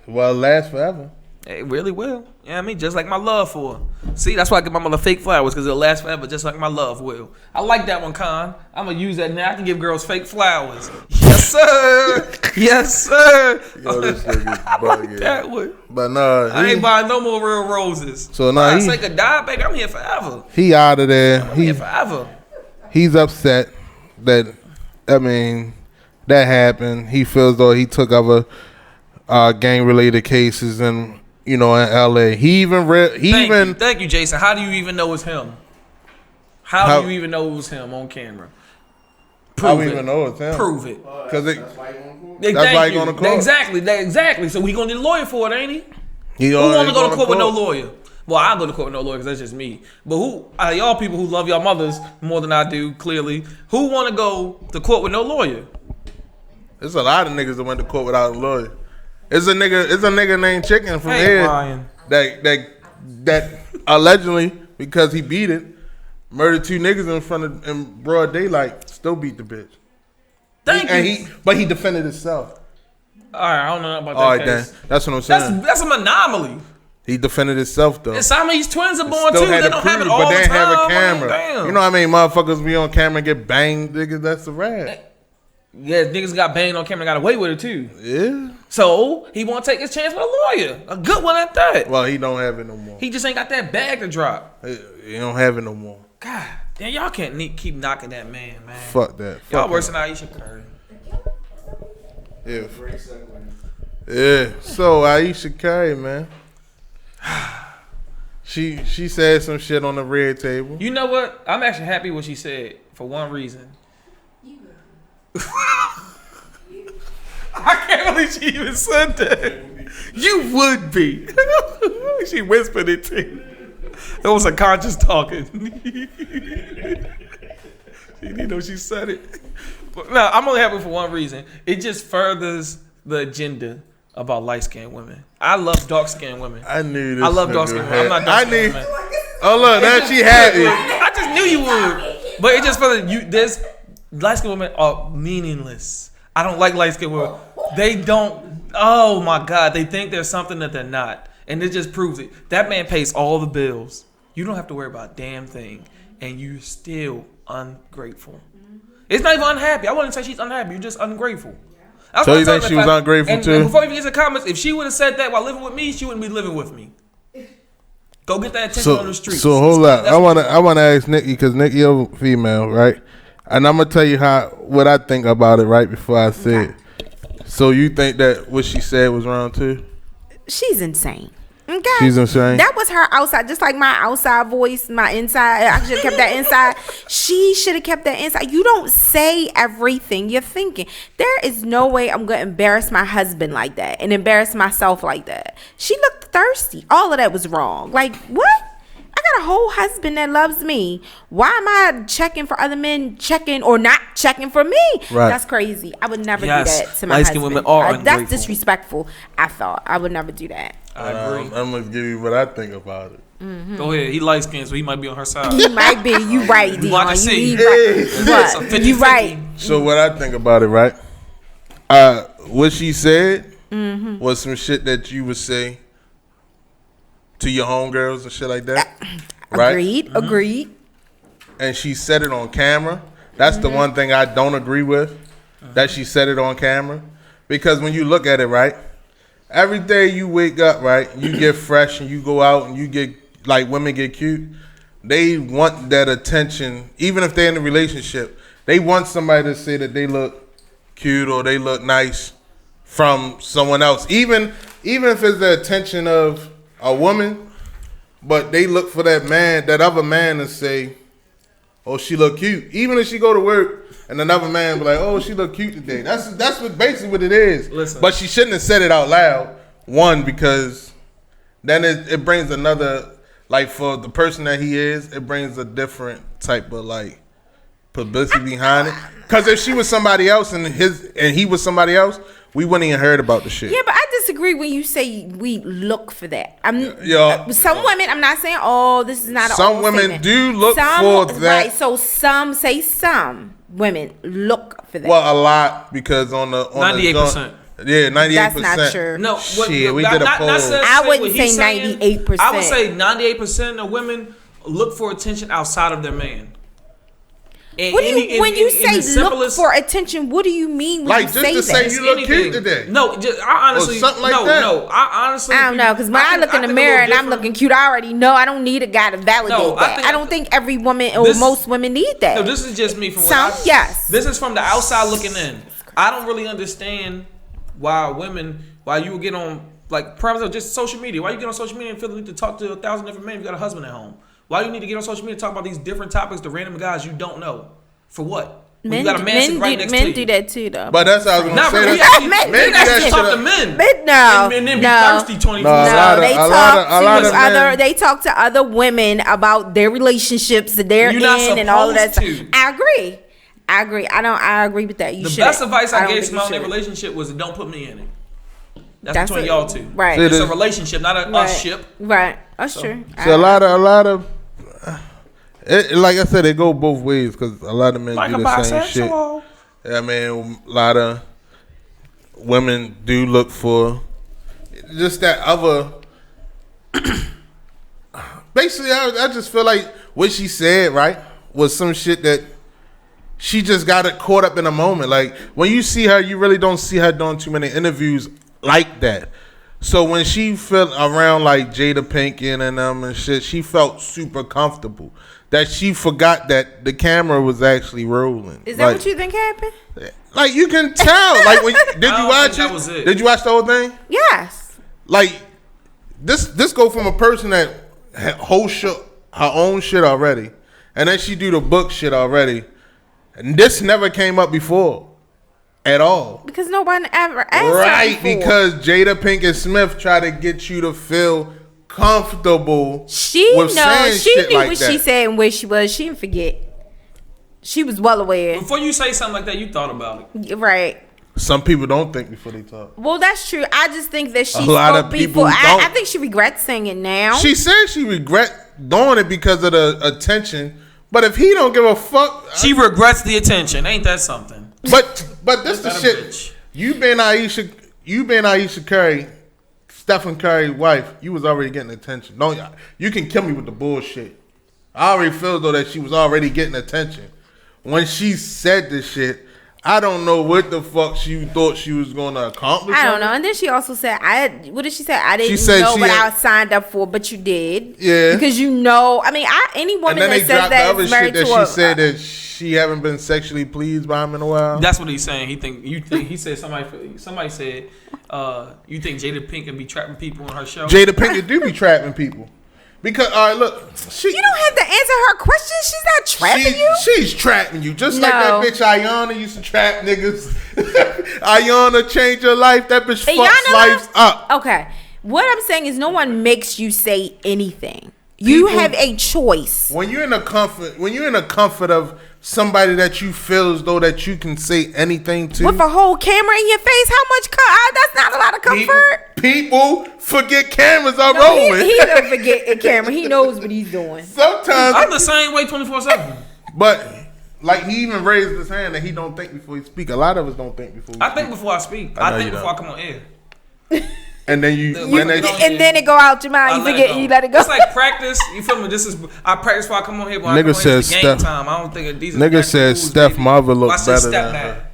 S1: Well, it lasts forever.
S2: It really will. You know what I mean? Just like my love for her. See, that's why I give my mother fake flowers, because it'll last forever, just like my love will. I like that one, Con. I'm going to use that now. I can give girls fake flowers. Yes, sir. Yes, sir.
S1: Yo, this nigga's bugging.
S2: That one.
S1: But no,
S2: I ain't buying no more real roses.
S1: So now
S2: I could die, baby. I'm here forever.
S1: He out of there.
S2: I'm here forever.
S1: He's upset that, that happened. He feels though he took over gang-related cases and, in LA. Thank
S2: you, Jason. How do you even know it's him? How do you even know it was him on camera?
S1: How we even know it's him?
S2: Prove it.
S1: Because
S3: That's why you want to
S1: That's why he going to court.
S2: Exactly. So he gonna need a lawyer for it, ain't he? Who
S1: want
S2: to go to court with no lawyer? Well, I go to court with no lawyer because that's just me. But who out of y'all people who love y'all mothers more than I do, clearly, who want to go to court with no lawyer?
S1: There's a lot of niggas that went to court without a lawyer. It's a nigga named Chicken from here
S2: Ryan.
S1: that allegedly, because he beat it, murdered 2 niggas in broad daylight. Still beat the bitch. But he defended himself.
S2: All right, I don't know about that case.
S1: That's what I'm saying.
S2: That's an anomaly.
S1: He defended himself though.
S2: And Siamese twins are born
S1: Still
S2: too.
S1: had
S2: They
S1: to
S2: don't
S1: prove
S2: have it
S1: it,
S2: all
S1: but
S2: the
S1: they
S2: time.
S1: have a camera.
S2: Damn.
S1: You know what I mean? Motherfuckers be on camera and get banged, nigga. That's a rap.
S2: Yeah, niggas got banged on camera and got away with it too.
S1: Yeah.
S2: So he won't take his chance with a lawyer, a good one at that.
S1: Well, he don't have it no more.
S2: He just ain't got that bag to drop.
S1: He don't have it no more.
S2: God, damn, y'all can't keep knocking that man.
S1: Fuck that.
S2: Y'all
S1: Fuck
S2: worse
S1: him.
S2: than Ayesha Curry.
S1: Yeah. Yeah. So Ayesha Curry, man. She said some shit on the red table.
S2: You know what? I'm actually happy what she said for one reason. I can't believe she even said that. You would be. She whispered it to you. It was a conscious talking. You know she said it. But no, I'm only happy for one reason. It just furthers the agenda about light-skinned women. I love dark-skinned women.
S1: I knew this.
S2: I love dark-skinned women. I'm not dark-skinned women.
S1: Oh look, now she happy.
S2: I just knew you would. But it just felt like there's light-skinned women are meaningless. I don't like light-skinned women. They don't. Oh my God, they think there's something that they're not, and it just proves it. That man pays all the bills. You don't have to worry about a damn thing, and you're still ungrateful. It's not even unhappy. I wouldn't say she's unhappy. You're just ungrateful.
S1: So you think she was ungrateful too?
S2: And before you get to the comments, if she would have said that while living with me, she wouldn't be living with me. Go get that attention on the street.
S1: So hold up. I wanna ask Nikki, because Nikki a female, right? And I'm gonna tell you what I think about it right before I say it. So you think that what she said was wrong too?
S4: She's insane. Okay.
S1: She's insane.
S4: That was her outside, just like my outside voice, my inside. I should have kept that inside. She should have kept that inside. You don't say everything you're thinking. There is no way I'm gonna embarrass my husband like that and embarrass myself like that. She looked thirsty. All of that was wrong. Like, what? I got a whole husband that loves me. Why am I checking for other men, checking or not checking for me?
S1: Right.
S4: That's crazy. I would never do
S2: Yes,
S4: that to my
S2: light-skinned
S4: husband.
S2: women are
S4: That's
S2: ungrateful.
S4: disrespectful. I thought I would never do that.
S2: I agree.
S1: I'm gonna give you what I think about it.
S4: Mm-hmm.
S2: Go ahead. He light skinned, so he might be on her side.
S4: He might be. You right, Dion.
S2: Well, I can see.
S4: You right.
S2: It's a
S4: What?
S2: 50-50.
S4: You right.
S1: So what I think about it, right? What she said was some shit that you would say to your homegirls and shit like that. Right?
S4: Agreed.
S1: And she said it on camera. That's the one thing I don't agree with. That she said it on camera. Because when you look at it, right? Every day you wake up, right? You get fresh and you go out and you get, like, women get cute. They want that attention. Even if they're in a relationship, they want somebody to say that they look cute or they look nice from someone else. Even if it's the attention of a woman, but they look for that man, that other man, to say, oh, she look cute. Even if she go to work and another man be like, oh, she look cute today. That's what basically what it is.
S2: Listen.
S1: But she shouldn't have said it out loud. One, because then it brings another, like, for the person that he is, it brings a different type of, like, publicity behind it. Because if she was somebody else and he was somebody else, we wouldn't even heard about the shit.
S4: Yeah, but I disagree when you say we look for that.
S1: Yeah.
S4: Some women, I'm not saying, oh, this is not
S1: Some
S4: all
S1: women
S4: statement.
S1: do look for that.
S4: Right, so some women look for that.
S1: Well, a lot, because on the
S2: 98%.
S1: Yeah, 98%.
S4: That's not true.
S2: No,
S1: Shit, we did a poll.
S4: I wouldn't say 98%.
S2: I would say 98% of women look for attention outside of their man. And
S4: What do you, when you say look
S2: simplest,
S4: for attention, what do you mean when
S1: Like,
S4: you
S1: just
S4: say
S1: to say
S4: that?
S1: you look cute today.
S2: No, I honestly,
S1: Or something like
S2: no,
S1: that.
S2: no. I honestly,
S4: I don't know, because when I look in the mirror and I'm looking cute, I already know I don't need a guy to validate
S2: No,
S4: that. I don't think every woman or
S2: This-
S4: most women need that.
S2: No, this is just me from
S4: Some, yes.
S2: This is from the outside looking in. I don't really understand why you would get on, like, perhaps just social media. Why you get on social media and feel the need to talk to 1,000 different men if you got a husband at home? Why you need to get on social media and talk about these different topics to random guys you don't know? For what? When
S4: Men,
S2: you got a man sitting right next to you.
S4: Men do that too, though.
S1: But that's how I was gonna
S2: Not
S1: say.
S2: really.
S1: That.
S2: Men actually talk to men.
S4: Men, no,
S2: And then be
S4: no.
S2: thirsty 24/7.
S1: No,
S4: They
S1: a lot of men.
S4: They talk to other women about their relationships that they're
S2: You're not
S4: in and all of that stuff.
S2: supposed to.
S4: I agree. I agree with that. You
S2: The
S4: should.
S2: best advice I gave
S4: think
S2: someone
S4: you
S2: in their
S4: should.
S2: relationship was don't put me in it. That's between
S4: it.
S2: y'all two.
S4: Right.
S1: See,
S2: It's
S1: the-
S2: a relationship, not a
S4: Right.
S2: us ship.
S4: Right. That's true.
S1: So a lot of, like I said, it go both ways because a lot of men
S2: Like
S1: do
S2: a
S1: the same shit.
S2: bisexual.
S1: I mean, a lot of women do look for just that other. Basically, I just feel like what she said, right, was some shit that she just got it caught up in a moment. Like when you see her, you really don't see her doing too many interviews like that. So when she felt around like Jada Pinkett and them and shit, she felt super comfortable. That she forgot that the camera was actually rolling.
S4: Is that what you think happened?
S1: Like you can tell. Like when did you watch
S2: that
S1: it?
S2: was it.
S1: Did you watch the whole thing?
S4: Yes.
S1: Like this go from a person that her own shit already, and then she do the book shit already, and this never came up before at all.
S4: Because no one ever asked her
S1: Right,
S4: before.
S1: because Jada Pinkett Smith tried to get you to feel comfortable.
S4: She
S1: with
S4: knows.
S1: saying
S4: She
S1: shit
S4: knew
S1: like
S4: what
S1: that.
S4: she said and where she was. She didn't forget. She was well aware.
S2: Before you say something like that, you thought about it.
S4: Right.
S1: Some people don't think before they talk.
S4: Well, that's true. I just think that she
S1: A lot
S4: spoke
S1: of people
S4: before. I
S1: don't.
S4: think she regrets saying it now.
S1: She said she regret doing it because of the attention, but if he don't give a fuck,
S2: She regrets the attention. Ain't that something?
S1: but this the
S2: That a
S1: shit.
S2: bitch.
S1: You been Ayesha Curry, Stephen Curry's wife. You was already getting attention. Don't you can kill me with the bullshit. I already feel though that she was already getting attention when she said this shit. I don't know what the fuck she thought she was going to accomplish.
S4: I don't know. And then she also said, what did she say? I didn't
S1: said
S4: know
S1: she
S4: what
S1: had-
S4: I signed up for, but you did.
S1: Yeah.
S4: Because you know, I mean, any woman
S1: And then
S4: that
S1: they
S4: says
S1: dropped the
S4: that
S1: other
S4: is
S1: shit
S4: married
S1: that
S4: to a...
S1: she said that she haven't been sexually pleased by him in a while.
S2: That's what he's saying. He said somebody said you think Jada Pinkett be trapping people on her show?
S1: Jada Pinkett do be trapping people. Because, all right, look.
S4: You don't have to answer her question. She's not trapping you.
S1: She's trapping you. Just like
S4: No.
S1: that bitch Ayana used to trap niggas. Ayana changed her life. That bitch fucks
S4: Ayana?
S1: lives up.
S4: Okay. What I'm saying is no one makes you say anything. You
S1: People-
S4: have a choice.
S1: When you're in the comfort of somebody that you feel as though that you can say anything to.
S4: With a whole camera in your face, how much? That's not a lot of comfort.
S1: People forget cameras are
S4: No,
S1: rolling.
S4: he don't forget a camera. He knows what he's doing.
S1: Sometimes,
S2: I'm the same way 24/7.
S1: but like he even raised his hand that he don't think before he speak. A lot of us don't think before.
S2: I think before I speak.
S1: I know
S2: I think
S1: you
S2: before I
S1: don't.
S2: come on air.
S1: And then you,
S2: You-
S1: and then,
S4: And then it go out your mind. You forget. You let it go.
S2: It's like practice. You feel me? I practice before I come on here. When I
S1: Nigga
S2: come on here, it's
S1: says
S2: the game
S1: Steph-
S2: time. I don't think these.
S1: nigga says Steph mother look
S2: I said
S1: better
S2: step
S1: than
S2: back.
S1: her.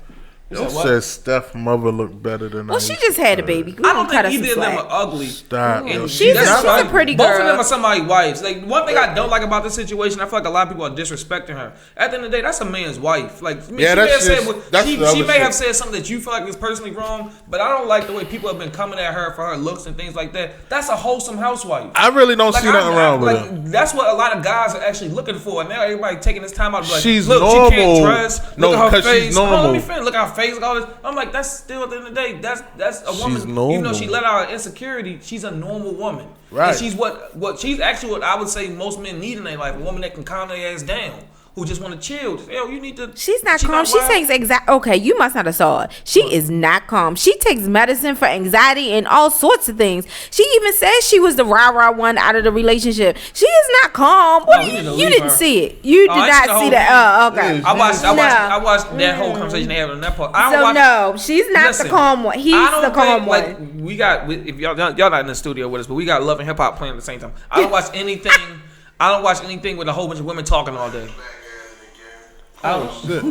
S2: You
S1: Yo
S2: said what?
S1: says Steph mother look better than
S4: Well,
S1: her.
S4: she just had a baby. We
S2: I don't
S4: gonna cut
S2: think
S4: her
S2: either
S4: some
S2: of them
S4: slack.
S2: are ugly.
S1: Stop.
S2: And
S1: Yo,
S4: She's
S2: that's
S4: a
S2: right.
S4: pretty
S2: Both of
S4: girl.
S2: them are somebody's wives. Like one thing I don't like about this situation, I feel like a lot of people are disrespecting her. At the end of the day, that's a man's wife. Like I mean,
S1: Yeah,
S2: she may
S1: that's
S2: have said
S1: just-
S2: what-
S1: that's
S2: she,
S1: the other
S2: she may
S1: shit.
S2: have said something that you feel like is personally wrong, but I don't like the way people have been coming at her for her looks and things like that. That's a wholesome housewife.
S1: I really don't see nothing wrong with her.
S2: That's what a lot of guys are actually looking for. And now everybody taking this time out to be like,
S1: She's
S2: look,
S1: normal.
S2: she can't dress.
S1: No,
S2: Look at her
S1: 'cause she's
S2: face.
S1: normal.
S2: Let me finish. Look at her face. Look at all this. I'm like, that's still at the end of the day. That's a woman. Even though
S1: normal.
S2: she let out her insecurity, she's a normal woman.
S1: Right.
S2: And she's what she's actually what I would say most men need in their life. A woman that can calm their ass down. Who just want to chill. Just, yo, you need to.
S4: She's not calm. She
S2: wild.
S4: takes Okay, you must not have saw it. She is not calm. She takes medicine for anxiety and all sorts of things. She even says she was the rah-rah one out of the relationship. She is not calm. What
S2: No,
S4: do
S2: we need to
S4: you
S2: leave
S4: didn't
S2: her.
S4: see it. You did
S2: I
S4: not
S2: seen the
S4: see
S2: whole
S4: that.
S2: thing.
S4: Okay.
S1: Yeah,
S2: I watched that whole conversation they had on that part. I don't watch,
S4: No, she's not
S2: Listen,
S4: the calm one. He's
S2: I don't
S4: the calm
S2: think,
S4: one.
S2: Like we got, if y'all not in the studio with us, but we got Love and Hip Hop playing at the same time. I don't watch anything. I don't watch anything with a whole bunch of women talking all day.
S1: Shit.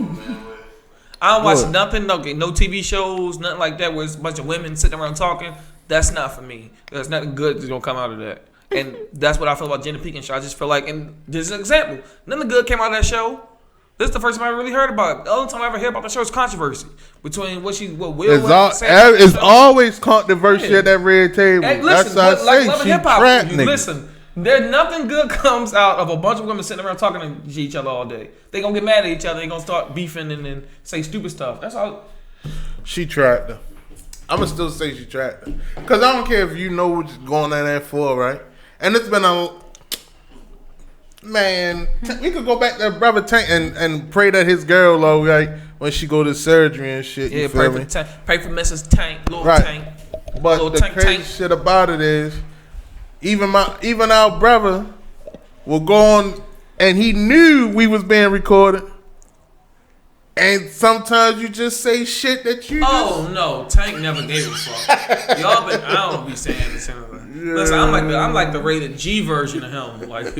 S2: I don't watch
S1: What?
S2: nothing, no TV shows, nothing like that where it's a bunch of women sitting around talking. That's not for me. There's nothing good that's gonna come out of that. And that's what I feel about Jada Pinkett show. I just feel like, and this is an example. Nothing good came out of that show. This is the first time I really heard about it. The only time I ever heard about the show is controversy between what Will said.
S1: It's always controversy
S2: Yeah.
S1: at that red table.
S2: Hey,
S1: That's
S2: listen,
S1: what I
S2: like
S1: say.
S2: Love and
S1: She
S2: Hip Hop.
S1: trap
S2: You
S1: niggas.
S2: listen, There's nothing good comes out of a bunch of women sitting around talking to each other all day. They gonna get mad at each other. They gonna start beefing and then say stupid stuff. That's all.
S1: She tried though. I'm gonna still say she tried though. Cause I don't care if you know what you're going in there for, right? And it's been a man. We could go back to brother Tank and pray that his girl, though, like when she go to surgery and shit.
S2: Yeah,
S1: you
S2: pray
S1: feel me?
S2: Pray for Mrs. Tank, little
S1: Right.
S2: Tank.
S1: But
S2: little
S1: the
S2: tank,
S1: crazy
S2: tank.
S1: shit about it is, even our brother will go on, and he knew we was being recorded. And sometimes you just say shit that you.
S2: Oh no, Tank never gave a fuck. Y'all been. I don't be saying this. Listen, I'm like the rated G version of him. Like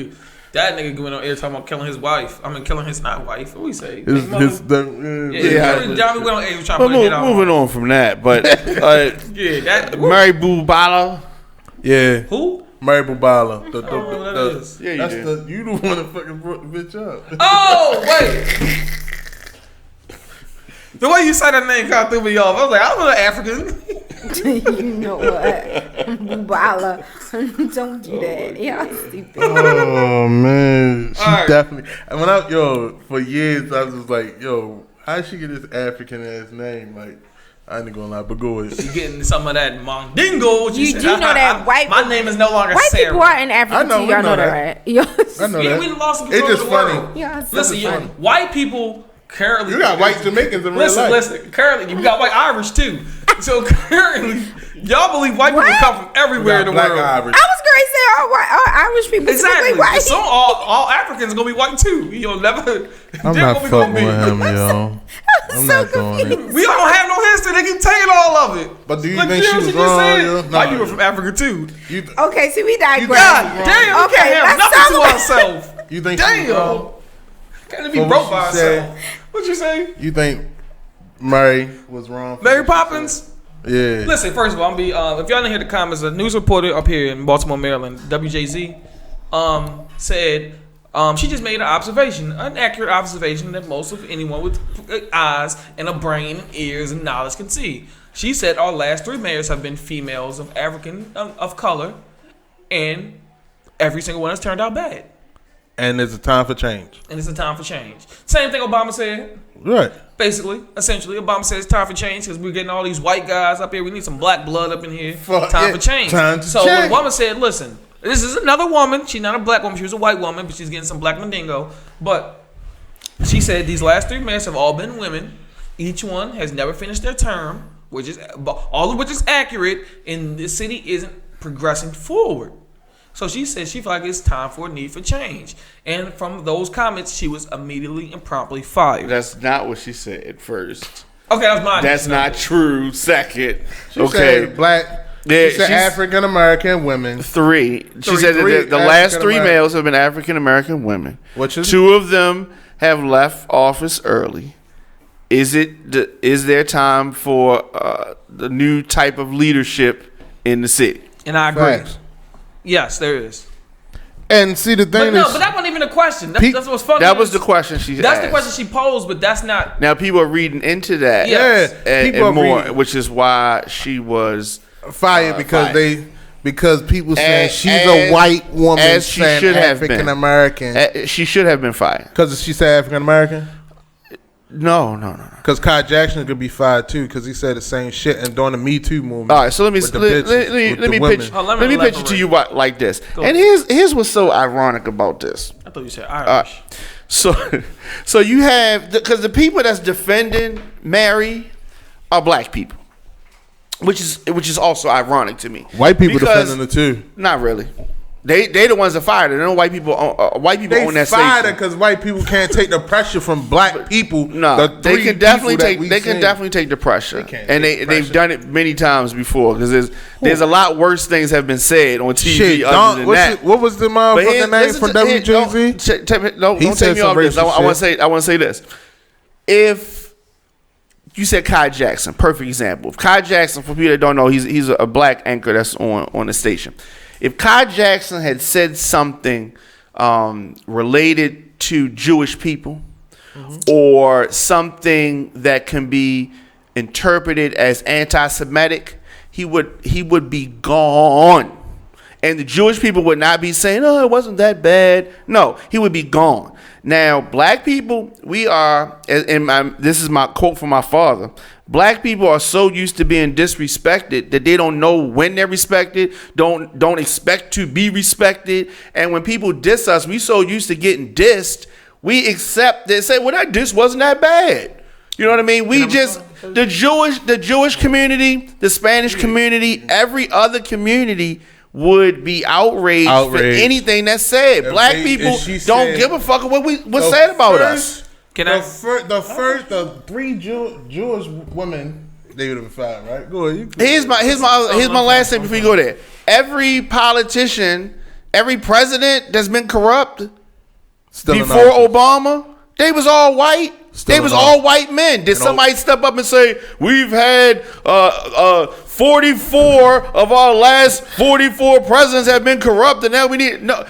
S2: that nigga going on air talking about killing his wife. I mean, killing his not wife. What we say?
S1: Yeah.
S2: Johnny went on air trying to put it out.
S3: Moving on from that, but
S2: yeah, that
S3: Mary Bubala.
S1: Yeah.
S2: Who?
S1: Mary Bubala.
S2: That is.
S3: Yeah,
S1: that's you the one that fucking brought the bitch up.
S2: Oh wait. The way you said that name kind of threw me off. I was like, I'm an African.
S4: You know what? Bubala. Don't do that. Y'all stupid.
S1: Oh man, she
S2: Right.
S1: definitely. And for years I was just like, yo, how she get this African ass name? Like, I ain't gonna lie, but go ahead.
S2: You getting some of that Mandingo?
S4: You do know that white.
S2: My name is no longer
S4: white
S2: Sarah.
S4: people are in Africa
S1: I know,
S4: too.
S1: we
S4: Y'all
S1: know
S4: know that,
S1: that.
S4: right? Y'all
S1: I know
S2: Yeah,
S1: that.
S2: we lost control
S1: It's
S2: of
S1: just
S2: the
S1: funny.
S2: world.
S4: Yeah, it's
S2: Listen,
S1: funny.
S2: white people currently.
S1: You got white Jamaicans in real life.
S2: Listen. Currently, you got white Irish too. So currently, y'all believe white people
S4: What?
S2: come from everywhere in the
S1: Black
S2: world.
S1: Irish.
S4: I was going to say all Irish people.
S2: Exactly.
S4: Typically white.
S2: So all Africans are gonna be white too. You'll never.
S1: I'm
S2: they're
S1: not
S2: gonna be
S1: fucking with
S2: gonna
S1: him, yo.
S4: I'm
S1: I'm
S4: so
S1: not doing it.
S4: confused.
S2: We don't have no history. They can take all of it.
S1: But do you
S2: Like,
S1: think she
S2: what
S1: was
S2: you just
S1: wrong?
S2: said?
S1: Yo?
S2: White people from Africa too.
S4: Okay, see, we digress.
S2: God damn, we
S4: Okay,
S2: can't have
S4: let's
S2: nothing
S4: talk
S2: to
S4: about-
S2: ourselves.
S1: You think she was
S2: Damn.
S1: wrong?
S2: Gotta be
S1: For what
S2: broke by
S1: she said.
S2: herself. What you say?
S1: You think Mary was wrong? for
S2: Mary
S1: what she
S2: Poppins?
S1: said? Yeah.
S2: Listen, first of all, if y'all didn't hear the comments, a news reporter up here in Baltimore, Maryland, WJZ, said she just made an accurate observation that most of anyone with eyes and a brain and ears and knowledge can see. She said our last 3 mayors have been females of African of color, and every single one has turned out bad.
S1: And it's a time for change.
S2: And it's a time for change. Same thing Obama said.
S1: Right.
S2: Basically, essentially, Obama says it's time for change because we're getting all these white guys up here. We need some black blood up in here.
S1: Fuck
S2: Time
S1: yeah.
S2: for change.
S1: Time to
S2: so
S1: change.
S2: when the woman said, listen, this is another woman. She's not a black woman. She was a white woman, but she's getting some black mandingo. But she said these last 3 mayors have all been women. Each one has never finished their term, which is all of which is accurate, and the city isn't progressing forward. So she said she felt like it's time for a need for change. And from those comments, she was immediately and promptly fired.
S3: That's not what she said at first.
S2: Okay, that's mine.
S3: That's not true. Second.
S1: She
S3: Okay.
S1: said black.
S3: Yeah,
S1: she said
S3: she's-
S1: African American women.
S3: 3. She said that the last 3 males have been African American women.
S1: Which is
S3: 2 of them have left office early. Is there time for the new type of leadership in the city?
S2: And I agree.
S1: Facts.
S2: Yes, there is.
S1: And see the thing
S2: But
S1: is,
S2: that wasn't even a question. That's what's funny.
S3: That was the question she
S2: That's
S3: asked.
S2: the question she posed, but that's not.
S3: Now people are reading into that.
S2: Yes.
S1: Yeah, people
S3: and
S1: are
S3: more,
S1: reading.
S3: which is why she was
S1: fired because
S3: fired.
S1: because people saying
S3: As-
S1: she's a white woman
S3: as she
S1: saying
S3: should have been.
S1: African American.
S3: She should have been fired.
S1: Because she said African American.
S3: No.
S1: Because Kai Jackson could be fired too because he said the same shit and during the Me Too movement.
S3: All right, so let me
S1: with the
S3: let
S1: bitches,
S3: me
S1: with
S3: let me
S1: the women.
S3: pitch
S2: Oh,
S3: let
S2: let
S3: me
S2: me
S3: pitch it to you like this.
S2: Go
S3: And here's what's so ironic about this.
S2: I thought you said Irish.
S3: So you have because the people that's defending Mary are black people, which is also ironic to me.
S1: White people
S3: Because-
S1: defending the two.
S3: Not really. They the ones that fired her. They know white people
S1: They
S3: own that
S1: fired her
S3: station.
S1: because white people can't take the pressure from black people.
S3: No,
S1: the
S3: they
S1: three
S3: can definitely
S1: people that
S3: take.
S1: we
S3: They can
S1: seen.
S3: definitely take the pressure,
S1: can't
S3: and
S1: take the
S3: they've
S1: pressure.
S3: done it many times before. Because there's a lot worse things have been said on TV
S1: Shit,
S3: other than that.
S1: what was the
S3: But here,
S1: motherfucking name
S3: listen
S1: from
S3: to- here,
S1: WJZ?
S3: Don't
S1: He
S3: take
S1: said
S3: me
S1: some
S3: off this. I
S1: racist
S3: want to say this. If you said Kai Jackson, perfect example. If Kai Jackson, for people that don't know, he's a black anchor that's on the station. If Kai Jackson had said something related to Jewish people, or something that can be interpreted as anti-Semitic, he would be gone. and the Jewish people would not be saying, "Oh, it wasn't that bad." No, he would be gone. Now, black people, we are, this is my quote from my father. Black people are so used to being disrespected that they don't know when they're respected, don't expect to be respected. And when people diss us, we so used to getting dissed, we accept that, say, well, that diss wasn't that bad. You know what I mean? We just, the Jewish community, the Spanish community, every other community would be outraged for anything that's said. Black people don't give a fuck what's said about us.
S1: The three Jewish women, they would have been fine, right? Go ahead.
S3: Here's my last thing before you go there. Every politician, every president that's been corrupt before Obama, they was all white. They was all white men. Did somebody step up and say, we've had 44 of our last 44 presidents have been corrupt, and now we need no.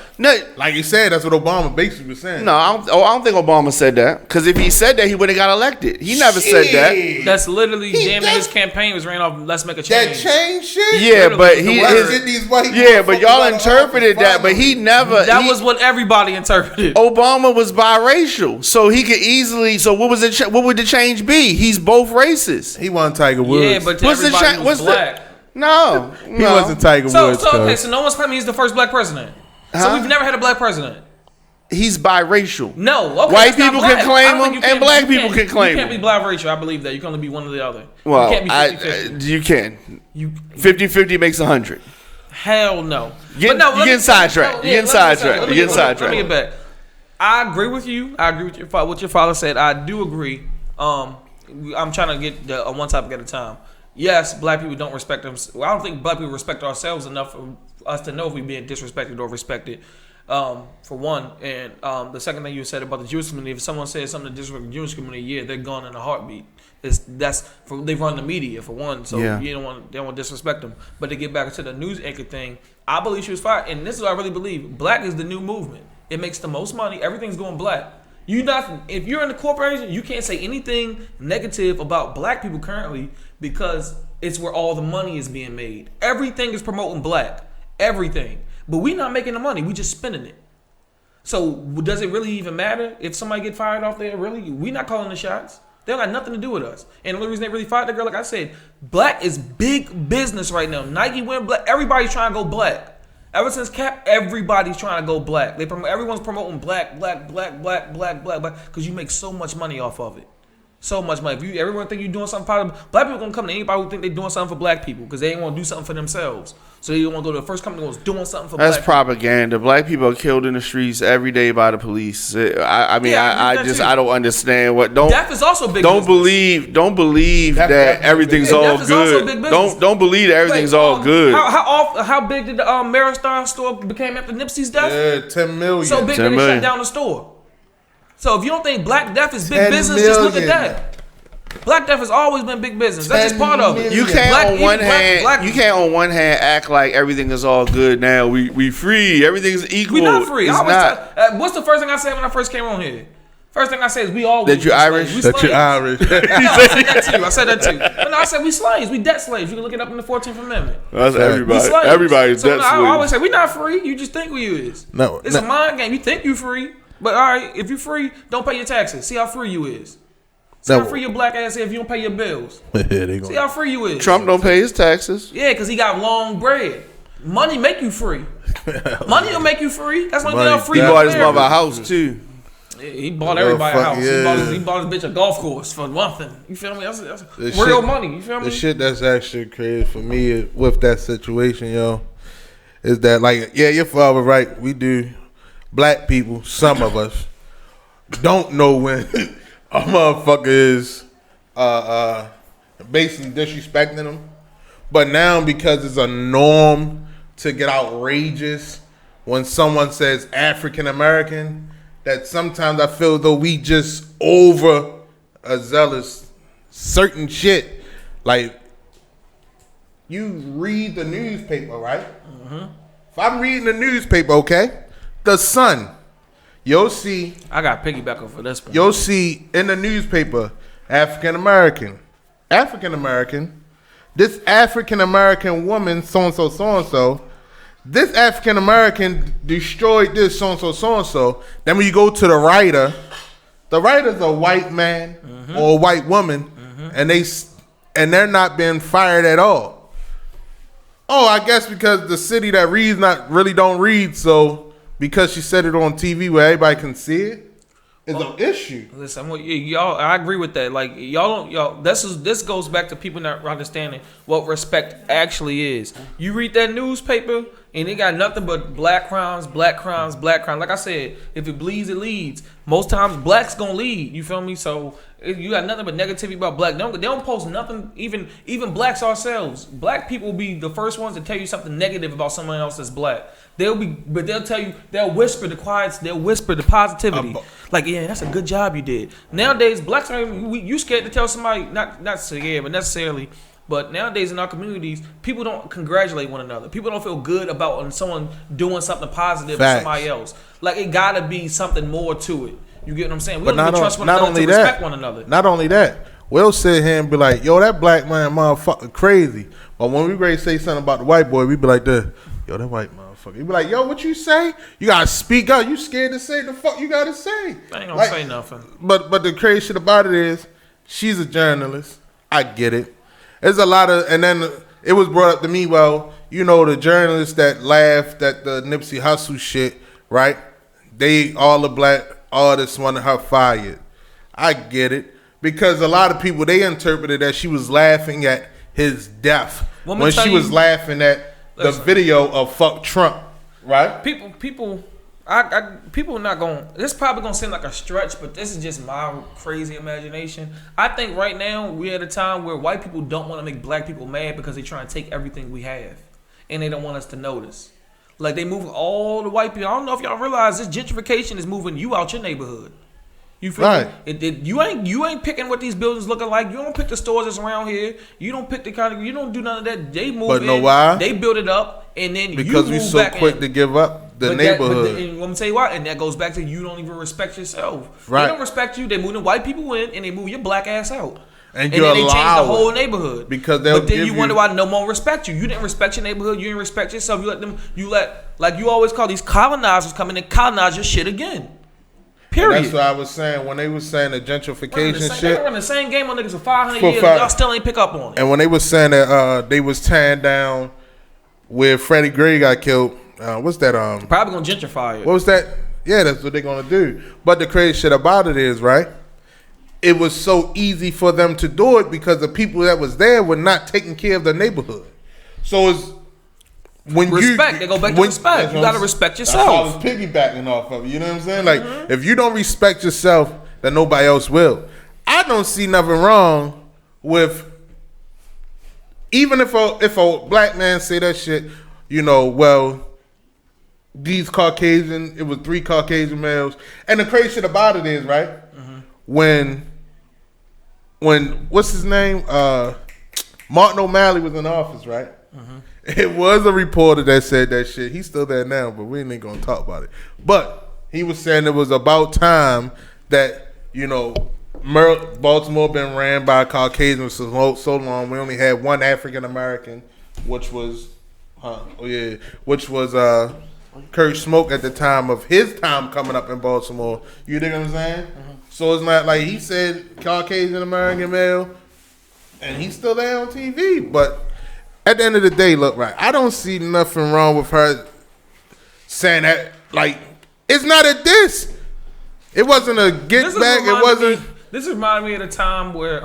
S1: Like you said, that's what Obama basically was saying.
S3: No, I don't think Obama said that. Because if he said that, he would have got elected. He never said that.
S2: That's literally his campaign was ran off. Let's make a change.
S1: That change shit.
S3: Yeah,
S1: literally.
S3: But y'all interpreted that. But he never.
S2: That was what everybody interpreted.
S3: Obama was biracial, so he could easily. So what would the change be? He's both races.
S1: He wasn't Tiger Woods.
S2: Yeah, but everybody was black.
S3: No,
S1: he wasn't Tiger Woods.
S2: So no one's claiming he's the first black president. So we've never had a black president.
S3: He's biracial.
S2: No, okay,
S3: white people can claim him, and black people can claim him.
S2: You can't be black racial. I believe that. You can only be one or the other.
S3: Well,
S2: you can't be 50-50.
S3: You can. 50-50 makes 100.
S2: Hell no.
S3: You're getting sidetracked. You're getting sidetracked. Let
S2: me get back. I agree with you. I agree with what your father said. I do agree. I'm trying to get on one topic at a time. Yes, black people don't respect them. Well, I don't think black people respect ourselves enough for us to know if we're being disrespected or respected. For one, and the second thing you said about the Jewish community, if someone says something to disrespect the Jewish community, yeah, they're gone in a heartbeat. They run the media for one, so they don't want to disrespect them. But to get back to the news anchor thing, I believe she was fired, and this is what I really believe: black is the new movement. It makes the most money. Everything's going black. If you're in the corporation, you can't say anything negative about black people currently because it's where all the money is being made. Everything is promoting black. Everything. But we're not making the money. We just spending it. So does it really even matter if somebody get fired off there? Really? We're not calling the shots. They don't got nothing to do with us. And the only reason they really fired the girl, like I said, black is big business right now. Nike went black. Everybody's trying to go black. Ever since Cap, everybody's trying to go black. Everyone's promoting black, because you make so much money off of it. So much money. If everyone think you're doing something positive, black people gonna come to anybody who think they're doing something for black people because they ain't want to do something for themselves. So they don't want to go to the first company that's doing something for black people. That's
S3: propaganda. Black people are killed in the streets every day by the police. I don't understand what.
S2: Death is also big.
S3: Don't believe that everything's all good. Don't believe that everything's all good.
S2: How big did the Marathon store became after Nipsey's death?
S1: Yeah, 10 million.
S2: So big that they shut down the store. So if you don't think black death is big business, just look at that. Black death has always been big business. That's just part of it.
S3: You can't on one hand act like everything is all good now. We free. Everything's equal.
S2: We not free.
S3: It's not.
S2: What's the first thing I said when I first came on here? First thing I said is we all
S3: that you're Irish.
S1: That you're Irish.
S2: I said that too. But no, I said we slaves. We debt slaves. You can look it up in the 14th Amendment.
S3: That's everybody. Everybody's debt slaves.
S2: I always say we not free. You just think we is. No, it's a mind game. You think you free. But all right, if you're free, don't pay your taxes. See how free you is. See how free your black ass is if you don't pay your bills. See how free you is.
S3: Trump don't pay his taxes.
S2: Yeah, because he got long bread. Money make you free. Money will make you free. That's why you're free.
S3: He bought his mother a house too.
S2: Yeah, he bought everybody a house. Yeah. He bought his bitch a golf course for nothing. You feel me? That's real money. You feel me?
S1: The shit that's actually crazy for me with that situation, yo, is that like, yeah, your father right. We do. Black people, some of us, don't know when a motherfucker is basically disrespecting them. But now because it's a norm to get outrageous when someone says African American, that sometimes I feel though we just over a zealous certain shit. Like, you read the newspaper, right? Mm-hmm. If I'm reading the newspaper, okay? The Sun, you'll see.
S2: I got piggyback off of this one.
S1: You'll see in the newspaper, African American. This African American woman, so and so, this African American destroyed this so and so. Then when you go to the writer's a white man or a white woman, and they're not being fired at all. Oh, I guess because the city that reads don't read, so because she said it on TV where everybody can see it. It's an issue.
S2: Listen, y'all, I agree with that. Like this goes back to people not understanding what respect actually is. You read that newspaper and it got nothing but black crimes. Like I said, if it bleeds, it leads. Most times, black's gonna lead. You feel me? So you got nothing but negativity about black. They don't post nothing. Even blacks ourselves. Black people will be the first ones to tell you something negative about someone else that's black. They'll tell you, they'll whisper the quiets, they'll whisper the positivity. Like, yeah, that's a good job you did. Nowadays, blacks are you scared to tell somebody, not scared, but necessarily. But nowadays in our communities, people don't congratulate one another. People don't feel good about when someone doing something positive for somebody else. Like, it gotta be something more to it. You get what I'm saying? We don't even trust one another to respect one another.
S1: Not only that, we'll sit here and be like, yo, that black man motherfucker crazy. But when we ready to say something about the white boy, we be like, yo, that white motherfucker. You be like, yo, what you say? You gotta speak out. You scared to say the fuck you gotta say.
S2: I ain't gonna say nothing.
S1: But the crazy shit about it is, she's a journalist. I get it. There's a lot of, and then it was brought up to me, well, you know, the journalists that laughed at the Nipsey Hussle shit, right? All the black artists wanted her fired. I get it. Because a lot of people, they interpreted that she was laughing at his death when she was laughing at the video of fuck Trump, right?
S2: People are not going. This probably gonna seem like a stretch, but this is just my crazy imagination. I think right now we're at a time where white people don't want to make black people mad because they're trying to take everything we have, and they don't want us to notice. Like, they moving all the white people. I don't know if y'all realize this gentrification is moving you out your neighborhood. You feel me? You ain't picking what these buildings looking like. You don't pick the stores that's around here. You don't pick the kind of. You don't do none of that. They move in. Know why? They build it up, and then
S1: because we so quick to give up the neighborhood.
S2: And I'm gonna tell you why, and that goes back to you don't even respect yourself.
S1: Right?
S2: They don't respect you. They move the white people in, and they move your black ass out.
S1: And
S2: then they change the whole neighborhood
S1: because
S2: but then you wonder why no one respect you. You didn't respect your neighborhood. You didn't respect yourself. Like you always call these colonizers come in and colonize your shit again. Period.
S1: And that's what I was saying when they was saying the gentrification shit. They
S2: run the same game on niggas for 500 years. Y'all still ain't pick up on it.
S1: And when they was saying that they was tearing down where Freddie Gray got killed, what's that?
S2: Probably gonna gentrify it.
S1: What was that? Yeah, that's what they're gonna do. But the crazy shit about it is, right? It was so easy for them to do it because the people that was there were not taking care of the neighborhood. So it's when
S2: respect. They go back to respect. You gotta respect yourself.
S1: I was piggybacking off of it. You know what I'm saying? Like, if you don't respect yourself, then nobody else will. I don't see nothing wrong with even if a black man say that shit. You know, well, these Caucasian. It was 3 Caucasian males, and the crazy shit about it is, right? When what's his name? Martin O'Malley was in office, right? It was a reporter that said that shit. He's still there now, but we ain't gonna talk about it. But he was saying it was about time that, you know, Baltimore been ran by a Caucasian for so long. We only had one African American, which was Kurt Smoke at the time of his time coming up in Baltimore. You dig what I'm saying? So it's not like he said Caucasian American male, and he's still there on TV. But at the end of the day, look, right, I don't see nothing wrong with her saying that. Like, it's not a diss. It wasn't a get back. It wasn't.
S2: This reminded me of the time where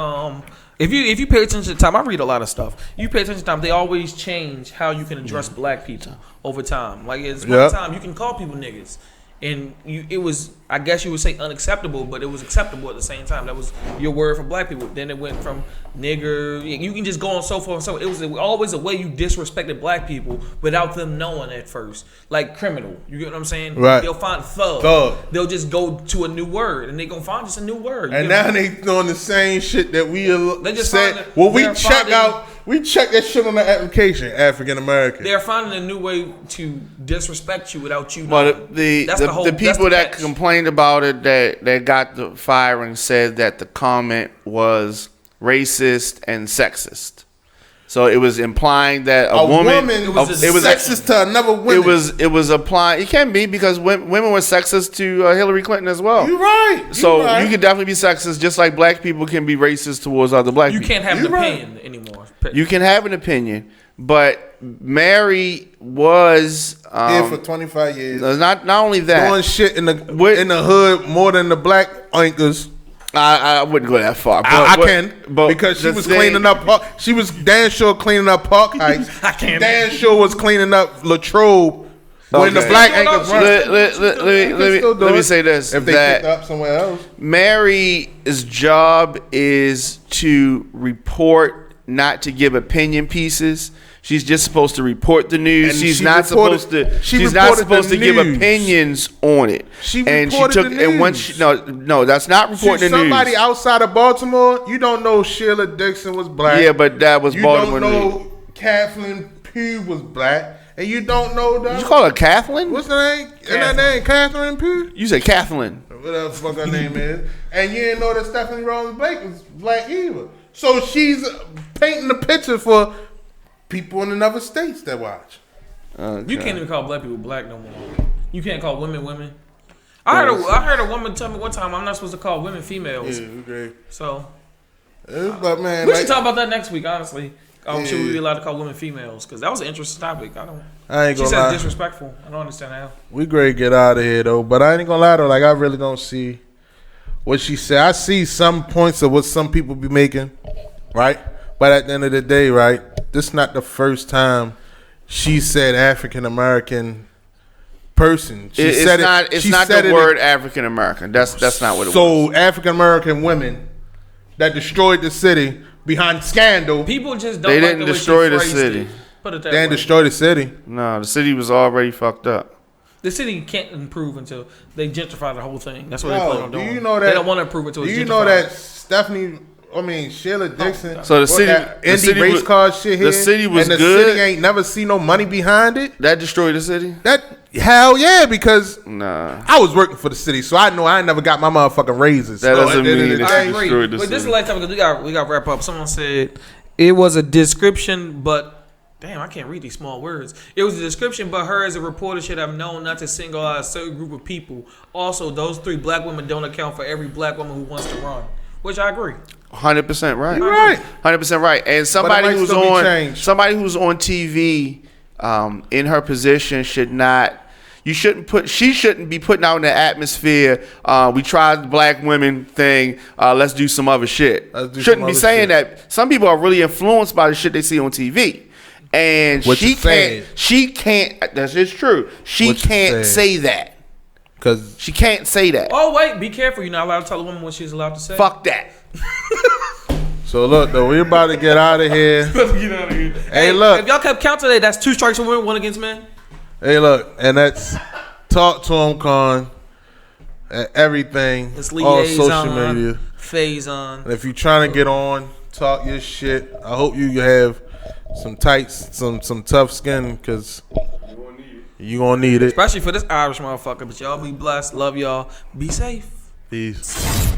S2: if you pay attention to time, I read a lot of stuff. You pay attention to time, they always change how you can address black people over time. Like, it's one time you can call people niggas. And it was, I guess you would say, unacceptable, but it was acceptable at the same time. That was your word for black people. Then it went from nigger. You can just go on so forth and so. It was always a way you disrespected black people without them knowing at first. Like criminal. You get what I'm saying?
S1: Right.
S2: They'll find thug. They'll just go to a new word, and they gonna find just a new word.
S1: And now they doing the same shit that we said. We check that shit on the application, African American.
S2: They're finding a new way to disrespect you without you
S3: knowing.
S2: But
S3: the people that complained about it that got the firing said that the comment was racist and sexist. So it was implying that a woman
S1: it was sexist to another woman.
S3: It was applying. It can be because women were sexist to Hillary Clinton as well.
S1: You're right.
S3: You can definitely be sexist, just like black people can be racist towards other black people.
S2: You can't have an opinion anymore.
S3: You can have an opinion, but Mary was
S1: here for 25 years.
S3: Not only that,
S1: doing shit in the hood more than the black anchors.
S3: I wouldn't go that far. But,
S1: I can, because she was cleaning up. She was damn sure cleaning up Park Heights.
S2: I can't.
S1: Damn sure was cleaning up Latrobe when the black anchors run.
S3: Let me say this:
S1: if they picked up somewhere else,
S3: Mary's job is to report, not to give opinion pieces. She's just supposed to report the news. She's not supposed to give opinions on it. No, that's not reporting the news.
S1: Somebody outside of Baltimore, you don't know Sheila Dixon was black.
S3: Yeah, but that was Baltimore.
S1: You don't know Kathleen Pugh was black, and you don't know that.
S3: You call her Kathleen?
S1: What's her name? Isn't that name Kathleen Pugh?
S3: You said Kathleen.
S1: Whatever the fuck her name is. And you didn't know that Stephanie Rose Blake was black either. So she's painting the picture for people in other states that watch.
S2: You can't even call black people black no more. You can't call women women. I heard a woman tell me one time I'm not supposed to call women females.
S1: Yeah, okay.
S2: So,
S1: but man,
S2: we should talk about that next week. Honestly, should we be allowed to call women females? Because that was an interesting topic.
S1: I ain't gonna lie.
S2: She said disrespectful. I don't understand how.
S1: We great get out of here though, but I ain't gonna lie though. Like I really don't see what she said. I see some points of what some people be making, right? But at the end of the day, right, this is not the first time she said African American person.
S3: It's not the word African American. That's not what it was.
S1: So African American women that destroyed the city behind scandal.
S2: People just don't.
S3: They didn't destroy the city.
S2: Put it that
S1: way. They didn't destroy the city.
S3: No, the city was already fucked up.
S2: The city can't improve until they gentrify the whole thing. That's what they plan on doing.
S1: Do you know that?
S2: They don't want to improve until it's gentrified.
S1: Do you know that Sheila Dixon.
S3: So the city
S1: race car shit here.
S3: The city was
S1: and the
S3: good.
S1: City ain't never seen no money behind it.
S3: That destroyed the city.
S1: Hell yeah, because
S3: I
S1: was working for the city, so I know I ain't never got my motherfucking raises.
S3: That doesn't mean it
S2: I
S3: destroyed
S2: agree.
S3: the
S2: But
S3: city.
S2: this is the last time because we got to wrap up. Someone said it was a description, but. Damn, I can't read these small words. It was a description, but her as a reporter should have known not to single out a certain group of people. Also, those 3 black women don't account for every black woman who wants to run, which I agree.
S3: 100% right.
S1: You're right.
S3: 100% right. And somebody who's on TV in her position should not. She shouldn't be putting out in the atmosphere. We tried the black women thing. Let's do some other shit. Shouldn't be saying that. Some people are really influenced by the shit they see on TV. And she can't. That's just true. She can't say that.
S1: Because
S3: she can't say that.
S2: Oh wait, be careful. You're not allowed to tell a woman what she's allowed to say.
S3: Fuck that.
S1: So look though, we're about to get out of here.
S2: Let's get out of here.
S1: Hey, look.
S2: If y'all kept count today, that's 2 strikes for women, 1 against men.
S1: Hey, look, and that's Talk to Him Con. Everything.
S2: It's
S1: all social media.
S2: Phase on.
S1: And if you're trying to get on, talk your shit. I hope you have some tights, some tough skin, because you're going to need it.
S2: Especially for this Irish motherfucker. But y'all be blessed. Love y'all. Be safe.
S1: Peace.